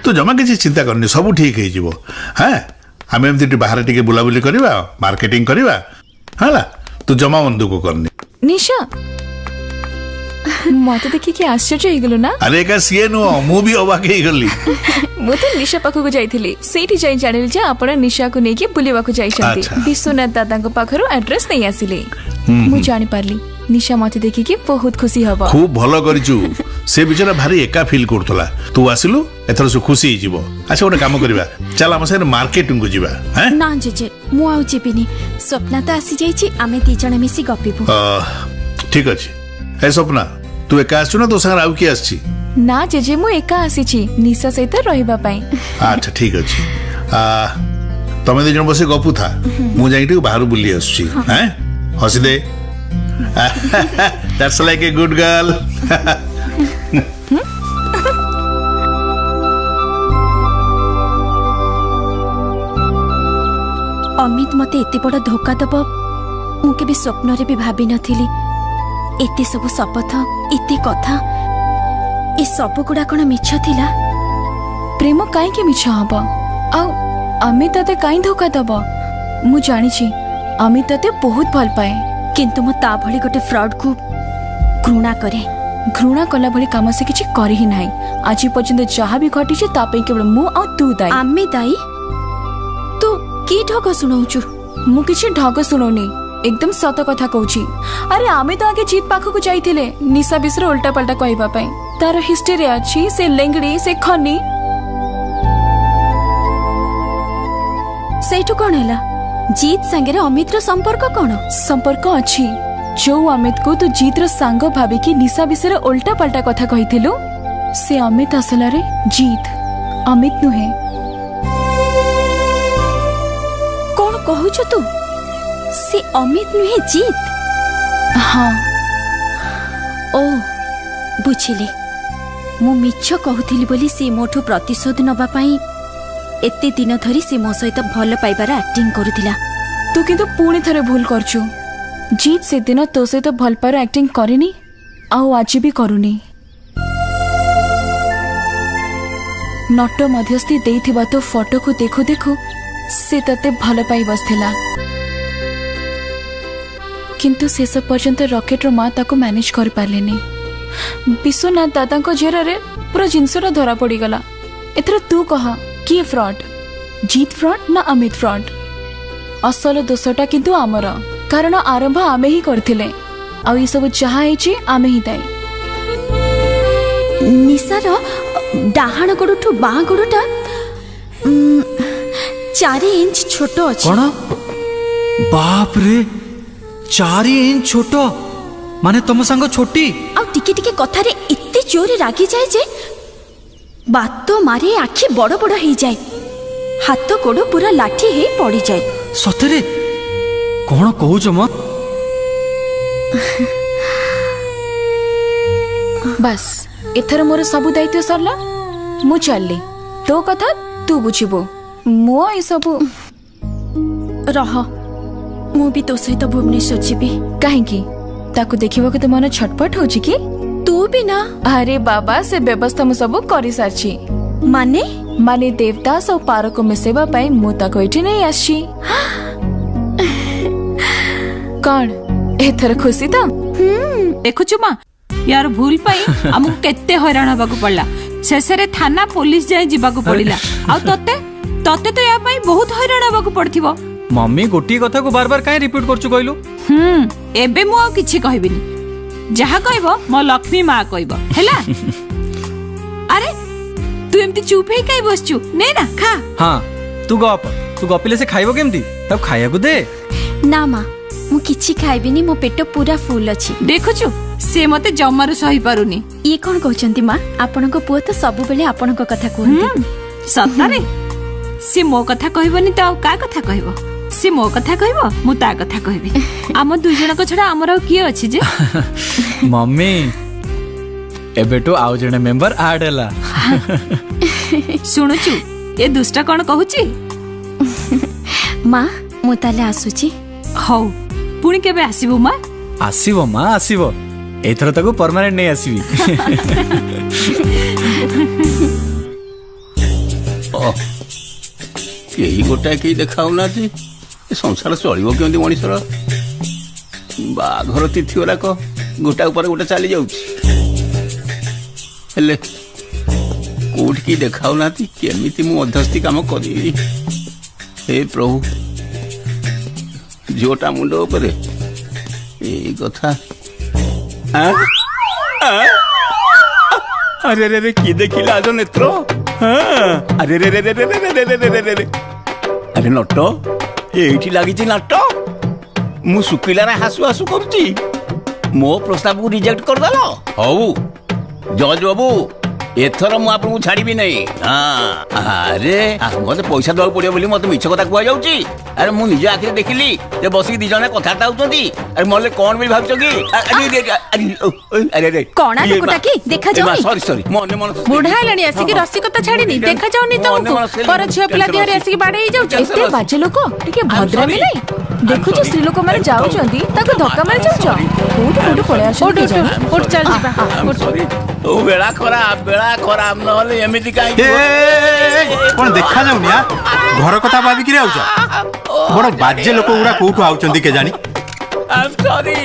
तू जमा किसी चिंता करनी, सब ठीक है जीवो। हाँ आम एमती बाहर टिके बुलाबुली करवा, मार्केटिंग करवा। हाँ तू जमा मन दुख करनी। निशा मत देखि कि आश्चर्य हो गेलो ना? अरे का सीए नो मु भी अबाक हे गली। मु तो निशा पाखु को जाइथिली। सेठी जाई जानिल जे आपण निशा को नेकी बुलिबा को जाइछंती। विश्वनाथ दादा को पाखरो एड्रेस नै आसिले। मु जानि पारली निशा मते देखि कि बहुत खुशी हबो। खूब भलो करिचु। से बिचारा भारी एका फील करथला। तू आसिलु एथर से खुशी ही जीवो। अच्छा ओने काम करबा, चल हम से मार्केटिंग को जीवा। हैं ना जेजे मु आउ जेबिनी। स्वप्ना त आसी जाईची, आमे दी जण मिसी गपिबु। ठीक अछि। ए स्वप्ना तू एका आसु ना तो संग आउ की आछि? ना जेजे मु एका आसीची निशा सहित रहिबा पई। अच्छा ठीक अछि। तमे दी जण बसे गपु था। मु जाईटी बाहर बुली आसुची। हैं हसी दे। That's like a good girl. Amit मते एते बड़ धोखा दब मु केबे स्वप्न रे भी भाबी नथिली। एते सब शपथ, एते कथा, ए सब गुडा कोन मिछ थिला? प्रेम काई के मिछ हबो? आ अमित तते काई धोखा दब? मु जानि छी अमित तते बहुत भल पाए, किंतु मु ता भली गोटे फ्रॉड को घृणा करे। घृणा कला भली काम से किछि करि ही नाही। आज पर्यंत जहा भी घटी छै ता पे केवल मु आ तू दाई। आम्मे दाई? तू की ढग सुनाउछु? मु किछि ढग सुनोनी, एकदम सत कथा कहूची। अरे आमे तो आगे जीत पाखो को जाइथिले निशा बिसरे उल्टा पल्टा कहबा पई। तार हिस्ट्री अछि, से लेंगड़ी, से खनी। सेठु कोन हैला? जीत संगे अमित रो संपर्क कोन? संपर्क अछि। जो अमित को तू जीत रो सांग भाबी कि निशा बिसरे उल्टा पल्टा कथा कहिथिलु, से अमित असला रे जीत, अमित नुहे। कोन कहूछु तू? से अमित नुहे जीत? हाँ। ओ बुझिली। मु मिछ कहूथिली बोली से मोठो प्रतिशोध नबा पई एते दिन धरी से मो सहित भल पाइबार एक्टिंग करुथिला। तू किंतु पुणी थरे भूल करछु। जीत से दिन तो सहित भल पाइबार एक्टिंग करिनी, आउ आज भी करूनी। नट मध्यस्थी देइथिबा तो फोटो को देखु देखु से तते भल पाई बसथिला, किंतु शेष पर्यंत रॉकेट रो मां ताको मैनेज कर पालेनी। विश्वनाथ दादा को जेरा रे पूरा जिनसरा धरा पड़ी गला। एथर तू कह की फ्रॉड? जीत फ्रंट ना अमित फ्रंट असल दोषटा किंतु आमर कारण आरंभ आमे ही करथिले आ ई सब जहा हेची आमे ही दाई निशार डाहाण गोड़ठू बाँ गोड़टा 4 इंच छोट अछि कोन बाप रे 4 इंच छोट माने तुम संग छोटी आ टिके टिके कथा रे इत्ते जोरे रागी जाए जे बात तो मारे आखि बड़ बड़ हो जाए हाथ गोड़ पूरा लाठी हे पड़ी जाए सतरे कौन कहूच म बस एथर मोर सब दायित्व सरला मु चलली तो कथा तू बुझिबो मो ए सब रह मु भी तो सहित भुवनेश्वर जीवी काहेकी ताकू देखिबो के तो मन छटपट होची कि तू भी ना अरे बाबा से व्यवस्था मु सब करि सारची माने माने देवदास और पार को मिसेबा पाई मु ताको एठी नहीं आसी कौन एथर खुशी तो देखुछु मा यार भूल पाई हमको केते हैरान हबाकू पड़ला शेषरे थाना पुलिस जाय जीवाकू पड़िला आ तते तते तो या पाई बहुत हैरान हबाकू पड़थिबो मम्मी गोटी कथा को बार बार काहे रिपीट करछु कहलु एबे मु आ किछि कहबिनी जहा कहबो मो लक्ष्मी मां कहबो हैला अरे तू एमती चुप हे काई बसछु ने ना खा हां तू गपिले से खाइबो केमती तब खाया को दे ना मां मु किछि खाइबिनी मो पेट पूरा फुल अछि देखुछु से मते जम्मारु सही पारुनी ये कोन कहचंती मां आपनको पुओ तो सब बेले आपनको कथा कहंती सत्तारे से मो कथा कहबनी त का कथा कहबो से मो कथा कहबो मु ता कथा कहबी हम दुई जण को छडा हमर किए अछि जे मम्मी एबे तो आउ जणे मेंबर ऐड हला सुनुचु ए दुष्टा कोन कहूची मां मु ताले आसुची हौ पुणी केबे आसीबो मां आसीबो मां आसीबो एथर तको परमानेंट नहीं आसीबी यही गोटा कि देखाऊ ना संसार चलो केमती मनीषर बाघर तिथि गुराक गोटा उपर गोटे चली जाले कौट की देखाऊ ना केमी मु मध्यस्थी काम करी हे प्रभु झीटा मुंड उपर यही कथा अरे रे रे कि देखिला आज नेत्र अरे रे रे रे रे रे रे रे रे रे अरे नट एठी लागिची नाट मु सुकिला रे हासु हासु करूची मो प्रस्ताव को रिजेक्ट कर दलो हौ जज बाबू एथर मु आपन को छाड़ी भी नहीं हां अरे मते पैसा दवा पड़ियो बोली मते मिछ कथा कुआ जाउची अरे मु निज आखिर देखिली जे बसी दी जने कथाटा होतोंती अरे मले कोन भी भाबचो की अरे अरे कोना टुकुटा की देखा जाऊ सॉरी सॉरी मन मन बुढ़ा लाणी आसी की रस्सी कथा छाड़ी नहीं देखा जाउनी तुमको पर छियो पिला दिहरे आसी की बाडे जाउ एते बाजे लोक टिके भद्रामी नहीं देखु जो स्त्री लोक माने जाउ चंदी ताको धक्का मार जाउ कोठ पळे आछो उठ चल जीवा सॉरी ओ बेला खराब नहले एमिति काई कोन देखा जाउनी आ घर कथा भाबी कि आउछ बड़ बाजे लोक गुडा कोठु आउचंदी के जानी आई एम सॉरी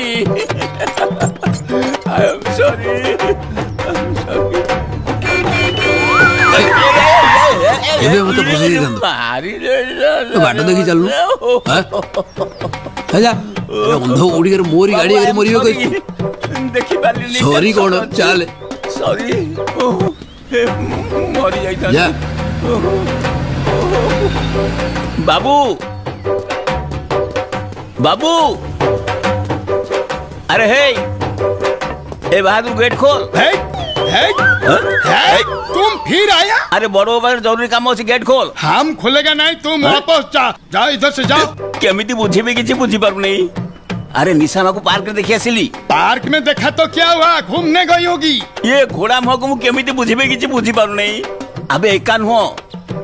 एबे मत बसई दे तो बाट देखि चलनु जा अंध उड़ी कर मोरी गाड़ी कर मोरियो कहि देखि पाली सॉरी कोन चल सॉरी मरी जाइता जा बाबू बाबू अरे हे ए बहादुर गेट खोल हे तुम फिर आया अरे बड़ो बार जरूरी काम अछि गेट खोल हम खुलेगा नहीं तुम वापस जा इधर से जाओ केमिति बुझिबे किछि बुझी पारु नहीं अरे निशाना को पार्क में देखी आसिली पार्क में देखा तो क्या हुआ घूमने गई होगी ये घोड़ा मुह को केमिति बुझिबे किछि बुझी पारु नहीं अबे एका नुह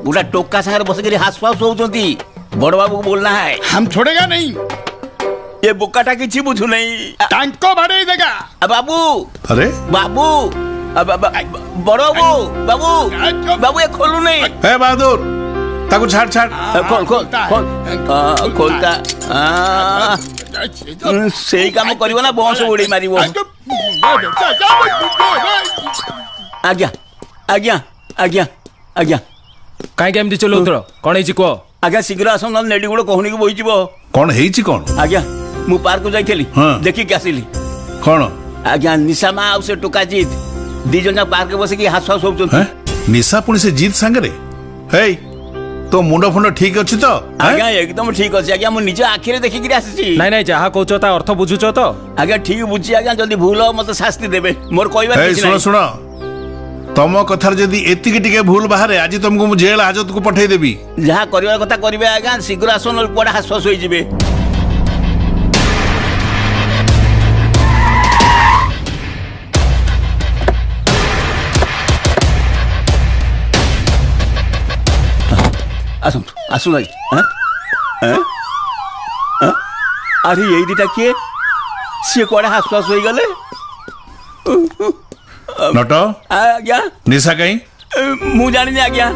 गुडा टोका संगे बस के हास फास होउचंती बड़ बाबू को बोलना है हम छोड़ेगा नहीं ये बुक्काटा किछि बुझु नहीं टांग को बढ़े देगा बाबू अरे बाबू बड़ो बाबू बाबू ये खोलू नहीं ए बहादुर ताको छाड़ छाड़ खोल खोल खोल खोलता सेही काम करिवो ना बंस उड़ी मारिवो आज्ञा आज्ञा आज्ञा आज्ञा କାହିଁକି ଏମିତି ଚଲଉଥିଲ କଣ ହେଇଛି କୁହ ଆଜ୍ଞା ଶୀଘ୍ର ଆସ ନହେଲେ ନେଡି ଗୁଡ କହୁଣି କି ବୋଇଯିବ କଣ ହେଇଛି କଣ ଆଜ୍ଞା ମୁଁ ପାର୍କକୁ ଯାଇଥିଲି ଦେଖିକି ଆସିଲି କଣ ଆଜ୍ଞା ନିଶା ମା ଆଉ ସେ ଟୋକା ଜିତ୍ ଦି ଜଣ ପାର୍କରେ ବସିକି ହାସ ହାସ ହଉଛନ୍ତି ନିଶା ପୁଣି ସେ ଜିତ୍ ସାଙ୍ଗରେ ହେଇ तो मुंड फुंड ठीक अच्छी तो आज्ञा एकदम ठीक अच्छे आज्ञा निज आखिरे देखिक आसी नाई नाई जहाँ कौच अर्थ बुझुच तो आज्ञा ठीक बुझी आज्ञा जल्दी भूल हो मत शास्ति देबे मोर कहबा सुनो सुनो तम कथार जदी एतिकी टिके भूल बाहर आज तुमको मु जेल हाजत को पठै देबी जहाँ करबा कथा करबे आज्ञा शीघ्र आसन कोडा हासस होई जिवे आसु आसु भाई अरे यही दीटा किए सी कोड़े हासवास हो गले नट आज्ञा निशा कहीं मु जानि आज्ञा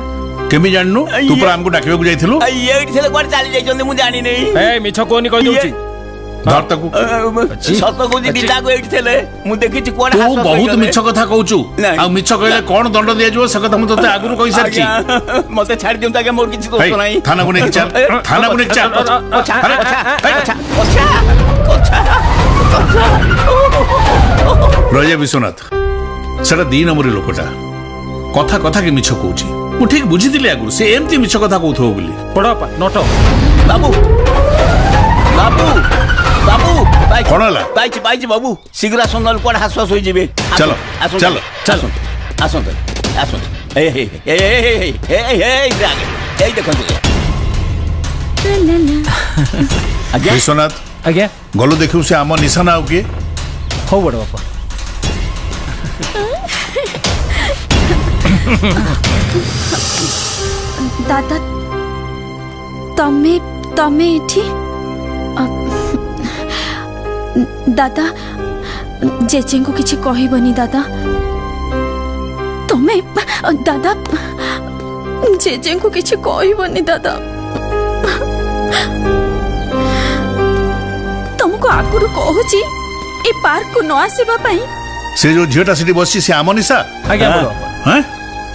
केमी जाननु तू पर हमको डाकिबे को जाइथिलु ये थले कोड़े चली जाइछन मु जानि नै ए मिछ कोनी कहि दउची धर तकू सत को दीटा को एठी थले मु देखि छि कोड़े हासवास तू बहुत मिछ कथा कहूचु आ मिछ कहले कोन दंड दिया जबो से कथा मु तते आगुरु कहि सारछि मते छाड़ दियंता के मोर किछि दोष नाही थाना को नेक चल थाना को नेक चल रजा विश्वनाथ सेटा दी नंबर लोकटा कथा कथा के मिछ कहूची मु ठीक बुझी दिले आगुरु से एमती मिछ कथा कहथो बोली पड़ापा नट बाबू बाबू बाबू कोनला बाइच बाबू शीघ्र आसन कोड हासवास होई जिवे चलो चलो चलो आसन आसन ए हे ए ए ए ए देखो आज्ञा विश्वनाथ आज्ञा गलो देखिउ से आम निशाना आउ के हो बड़ बापा दादा तमे तमे एठी दादा जेजे को किसी कहबनी दादा तमे दादा जेजे को किसी कहबनी दादा तुमको आगुरु कहूची ए पार्क को न आसीबा पई से जो झियोटा सिटी बससी से आम निशा आज्ञा हैं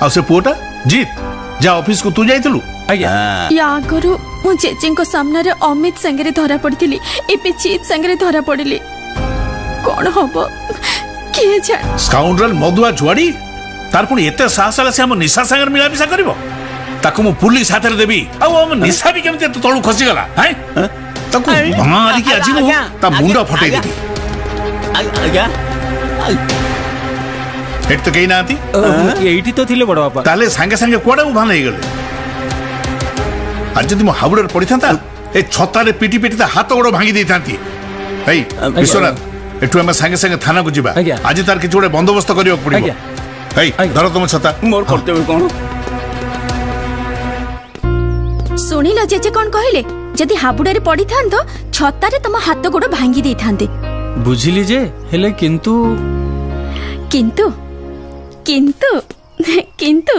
आ से पुओटा जीत जा ऑफिस को तू जाइतलु आज्ञा या आगुरु मु जेजे को सामने रे अमित संगरे धरा पड़िथिली एपे चीत संगरे धरा पड़िली कोन हबो के जान स्काउंड्रल मधुआ जुआड़ी तार पुनी एते साहसाला से हम निशा संगर मिला मिसा करबो ताको मु पुलिस हाथ रे देबी आ हम निशा भी केमते तळु खसी गला हैं ताको मारी की आजी नु ता मुंडा फटै देबी आज्ञा एट तो कहीं ना आती एठी तो थिले बड़ बापा ताले संगे संगे कोडा उभा नहीं गले आज जदि मो हाबुडर पड़ी थांता ए छता रे पिटी पिटी ता हाथ गोड़ भांगी देई थांती ए विश्वनाथ एठु हम संगे संगे थाना को जिबा आज तार किछ गोड़े बंदोबस्त करियो पड़िबो ए धरो तुम छता मोर कर्तव्य कोन सुनिला जेजे कोन कहले जदि हाबुडर पड़ी थांतो छता रे तम हाथ गोड़ भांगी देई थांते बुझिली जे हेले किंतु किंतु किंतु किंतु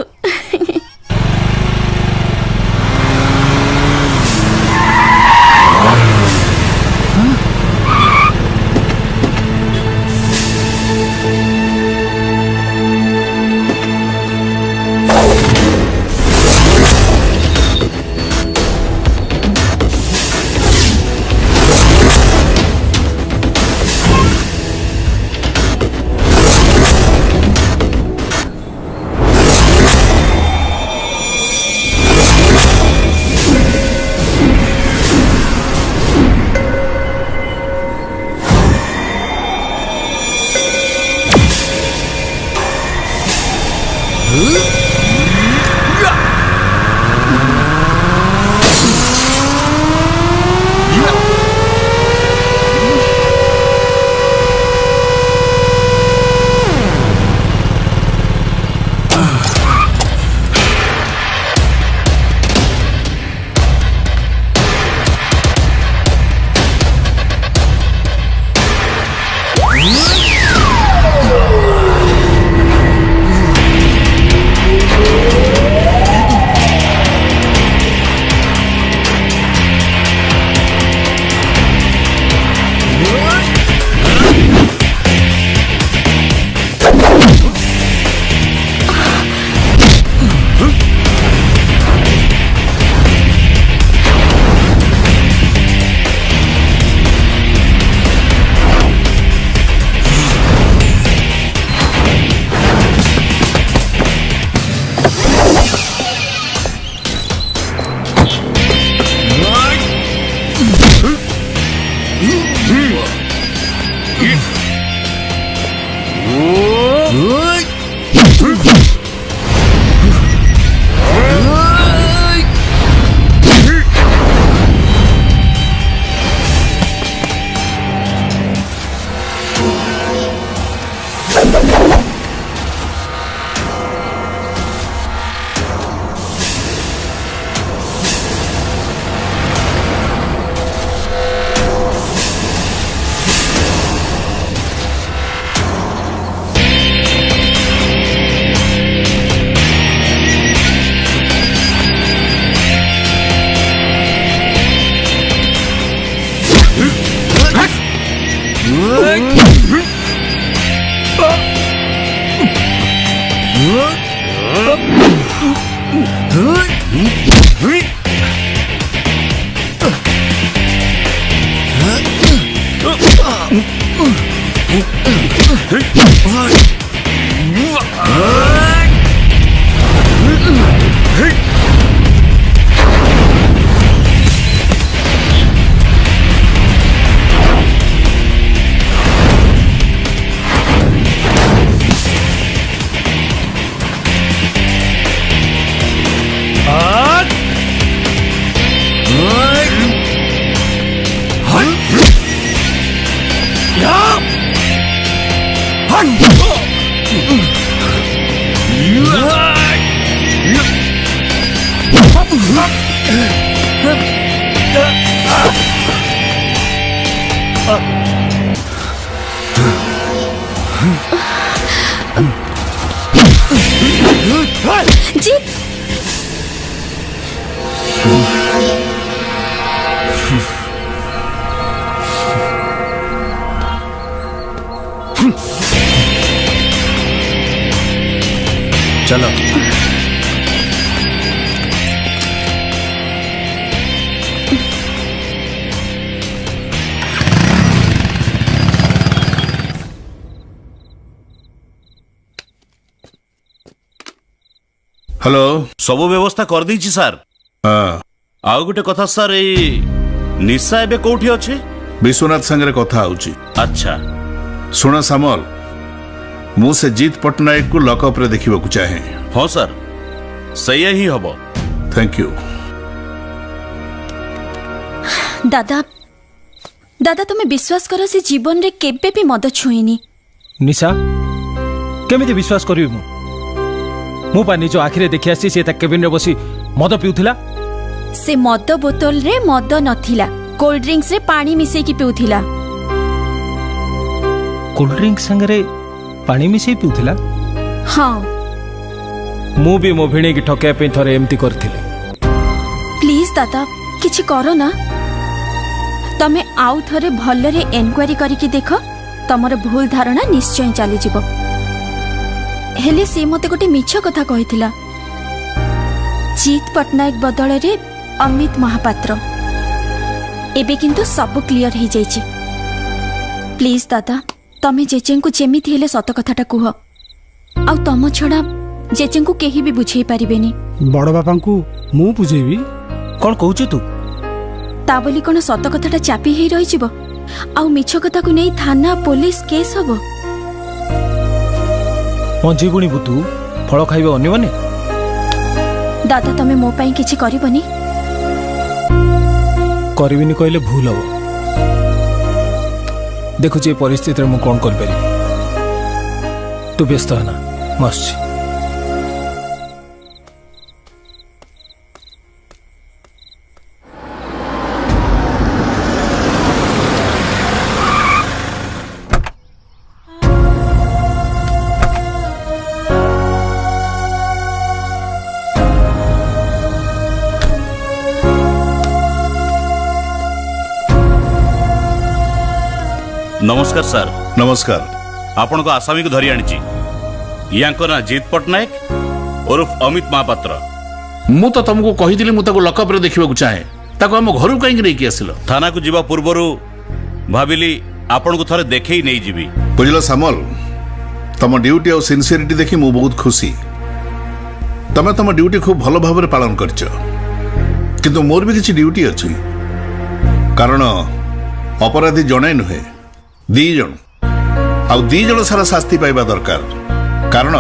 चलो हेलो सब व्यवस्था कर दी सर। आउ गोटे कथा सर निशा एबे कोठी अछि? विश्वनाथ संगे कथा होची। अच्छा सुन सामल मु से जीत पटनायक को लॉकअप रे देखिबा को चाहे। हाँ सर सही ही हबो। Thank you. दादा दादा तुम्हें विश्वास करो से जीवन रे केबे भी मद छुईनी। निशा केमिति विश्वास करिवि मु पा निज आखिरे देखि आसी से ता केबिन रे बसी मद पिउथिला। से मद बोतल रे मद नथिला, कोल्ड ड्रिंक्स रे पानी मिसई की पिउथिला। कोल्ड ड्रिंक संगे पानी मिसई पिउथिला? हाँ मु भी मो भिणे की ठके पे थरे एमती करथिले। प्लीज दादा किछि करो ना। तमे आउ थरे भल्लरे एनक्वायरी करिकि देख, तमर भूल धारणा निश्चय चली जिवो। हेले से मते गोटे मिछ कथा कहिथिला, जीत पटनायक बदल रे अमित महापात्र। एबे किंतु सब क्लियर हो जाइछि। प्लीज दादा तमे जेजें को जेमिति हेले सत कथाटा कुह। आउ तम छड़ा जेजें को केही भी बुझेई परिबेनी। बड़ बापा को मु बुझेबी। कोन कहउछि तू? ता बोली कोन सत कथाटा चापी हेई रहि जिवो आउ मिछ कथा को नै थाना पुलिस केस हबो। मंजी बुणी बुतू फळ खाइबे अन्य माने। दादा तमे मो पई किछि करिबनी? करिबिनी कहले भूल हबो। देखु जे परिस्थिति रे मु कोन कर पारि। तू व्यस्त है ना मस्त। नमस्कार सर। नमस्कार। आपण को आसामी को धरी आनी यांको ना जीत पटनायक उर्फ अमित महापात्र। मु तो तुमको कही मु ताको लॉकअप रे देखिबा को चाहे। ताको हम घर कहीं नहीं कि आसिलो। थाना को जीवा पूर्वरु भाबिली आपण को थरे देखै नै जीवी। बुझलो सामल तम ड्यूटी और सिंसियरिटी देखि मु बहुत खुशी। तमे तम ड्यूटी खूब भलो भाव रे पालन करछ। किंतु मोर भी किछि ड्यूटी अछि। कारण अपराधी जणे नुहे दी जण आउ दी जण सारा शास्ति पाइबा दरकार। कारण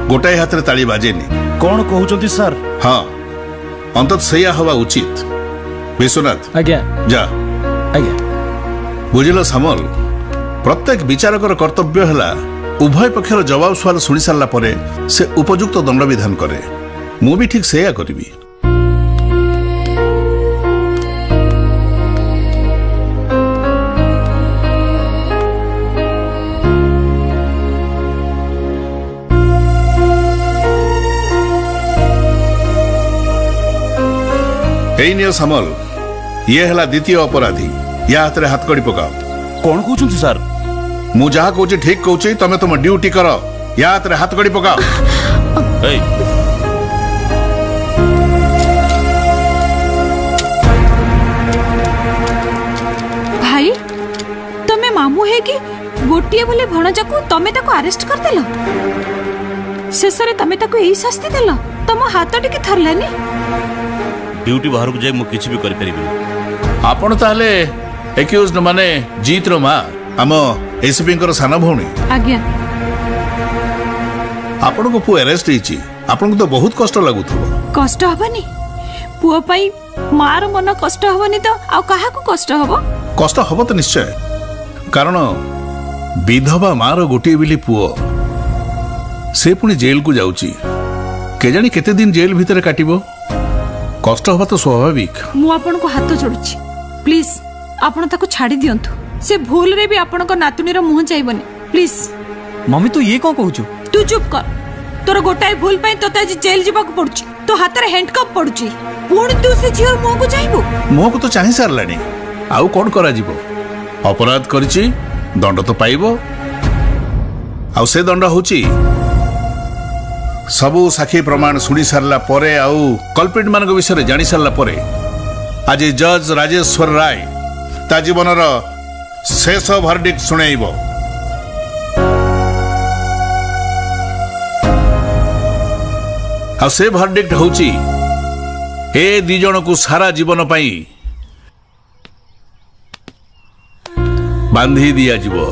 गोटाए हाथ रे ताली बाजेनी। कौन कहउचंती सर? हाँ अंतत सैया हवा उचित। विश्वनाथ आज्ञा जा। आज्ञा। बुझिल सामल प्रत्येक विचारकर कर्तव्य हला उभय पक्षर जवाब सवाल शुणी सारा पर से उपयुक्त दंड विधान करे मु भी ठीक सेया करी। सामल ये है द्वितीय अपराधी या हाथ में हाथ कड़ी पकाओ। कौन कहते सर? मु जहा कहूँ ठीक कहूँ तमें तुम ड्यूटी कर या हाथ में हाथ कड़ी पकाओ। भाई तमे मामू है कि गोटिए बोले भणजा को तमे ताको अरेस्ट कर देलो शेषरे तमे ताको एही शास्ति देलो तम हाथ टिके थरलानी। ड्यूटी बाहर को जाए मु किछि भी करि परिबिनी। आपण ताले एक्यूज्ड माने जीत रो मां हम एसपी कर साना भौणी। आज्ञा आपण को पु अरेस्ट हिची आपण को तो बहुत कष्ट लागुथबो। कष्ट हबनी पुओ पई मार मन कष्ट हबनी तो आ काहा को कष्ट हबो? कष्ट हबो तो निश्चय कारण विधवा मार गोटी बिली पुओ से पुणी जेल को जाउची के जानी केते दिन जेल भीतर काटिबो कष्ट हवा तो स्वाभाविक। मु आपन को हाथ जोड़ुची प्लीज आपन ताको छाड़ी दियंतु से भूल रे भी आपन को नातुनी रो मुंह जाइबनी प्लीज। मम्मी तू ये को कहूछु? तू चुप कर तोर गोटाई भूल पई तो आज जेल जीवाक पड़ुची तो हाथ रे हैंडकप पड़ुची पुणी तू से झियो मुंह को जाइबो। मुंह को तो चाहि सारलानी आउ कोन करा जीवो अपराध करिची दंड तो पाइबो आउ से दंड होची सबू साक्षी प्रमाण शुणी सारा परे आउ कल्प्रिट मान विषय जानी सारा परे आज जज राजेश्वर राय ता जीवन शेष भर्डिक्ट शुणेब। आ से भर्डिक्ट होची ए दी जन को सारा जीवन पाई बांधी दिया जीवो।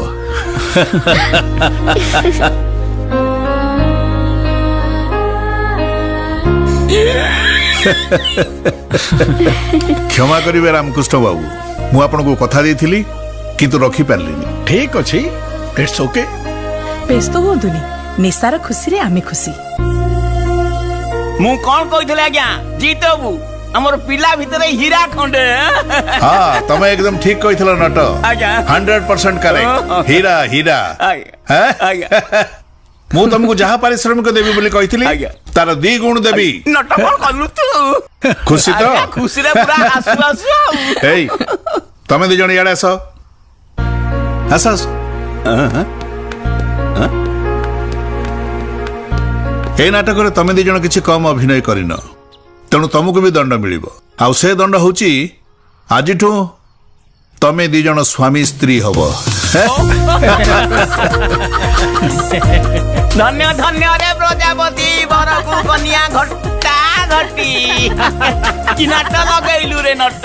क्षमा करिवे रामकृष्ण बाबू मु आपन को कथा देथिली किंतु रखी पारलिनी। ठीक अछि इट्स ओके बेस्तो होंतुनी निसार खुशी रे आमे खुशी। मु कोन कहितले आज्ञा जीत बाबू हमर पिला भितरे हीरा खंडे। हां तमे एकदम ठीक कहितलो नट 100% करेक्ट हीरा हीरा। हैं मु तुमको जहाँ पारिश्रमिक देवी बोली कही तार 2 गुण देवी। खुशी तो खुशी रे पूरा आसु आसु एई तमे 2 जण याडे आस आस ए नाटक रे तमे 2 जण किछि कम अभिनय करिन तेणु तुमको भी दंड मिलिबो आ से दंड होची आजिठू तमे 2 जण स्वामी स्त्री हबो। धन्य धन्य रे प्रजापति बरकु कन्या घट्टा घटी कि नाट लगैलु रे नट।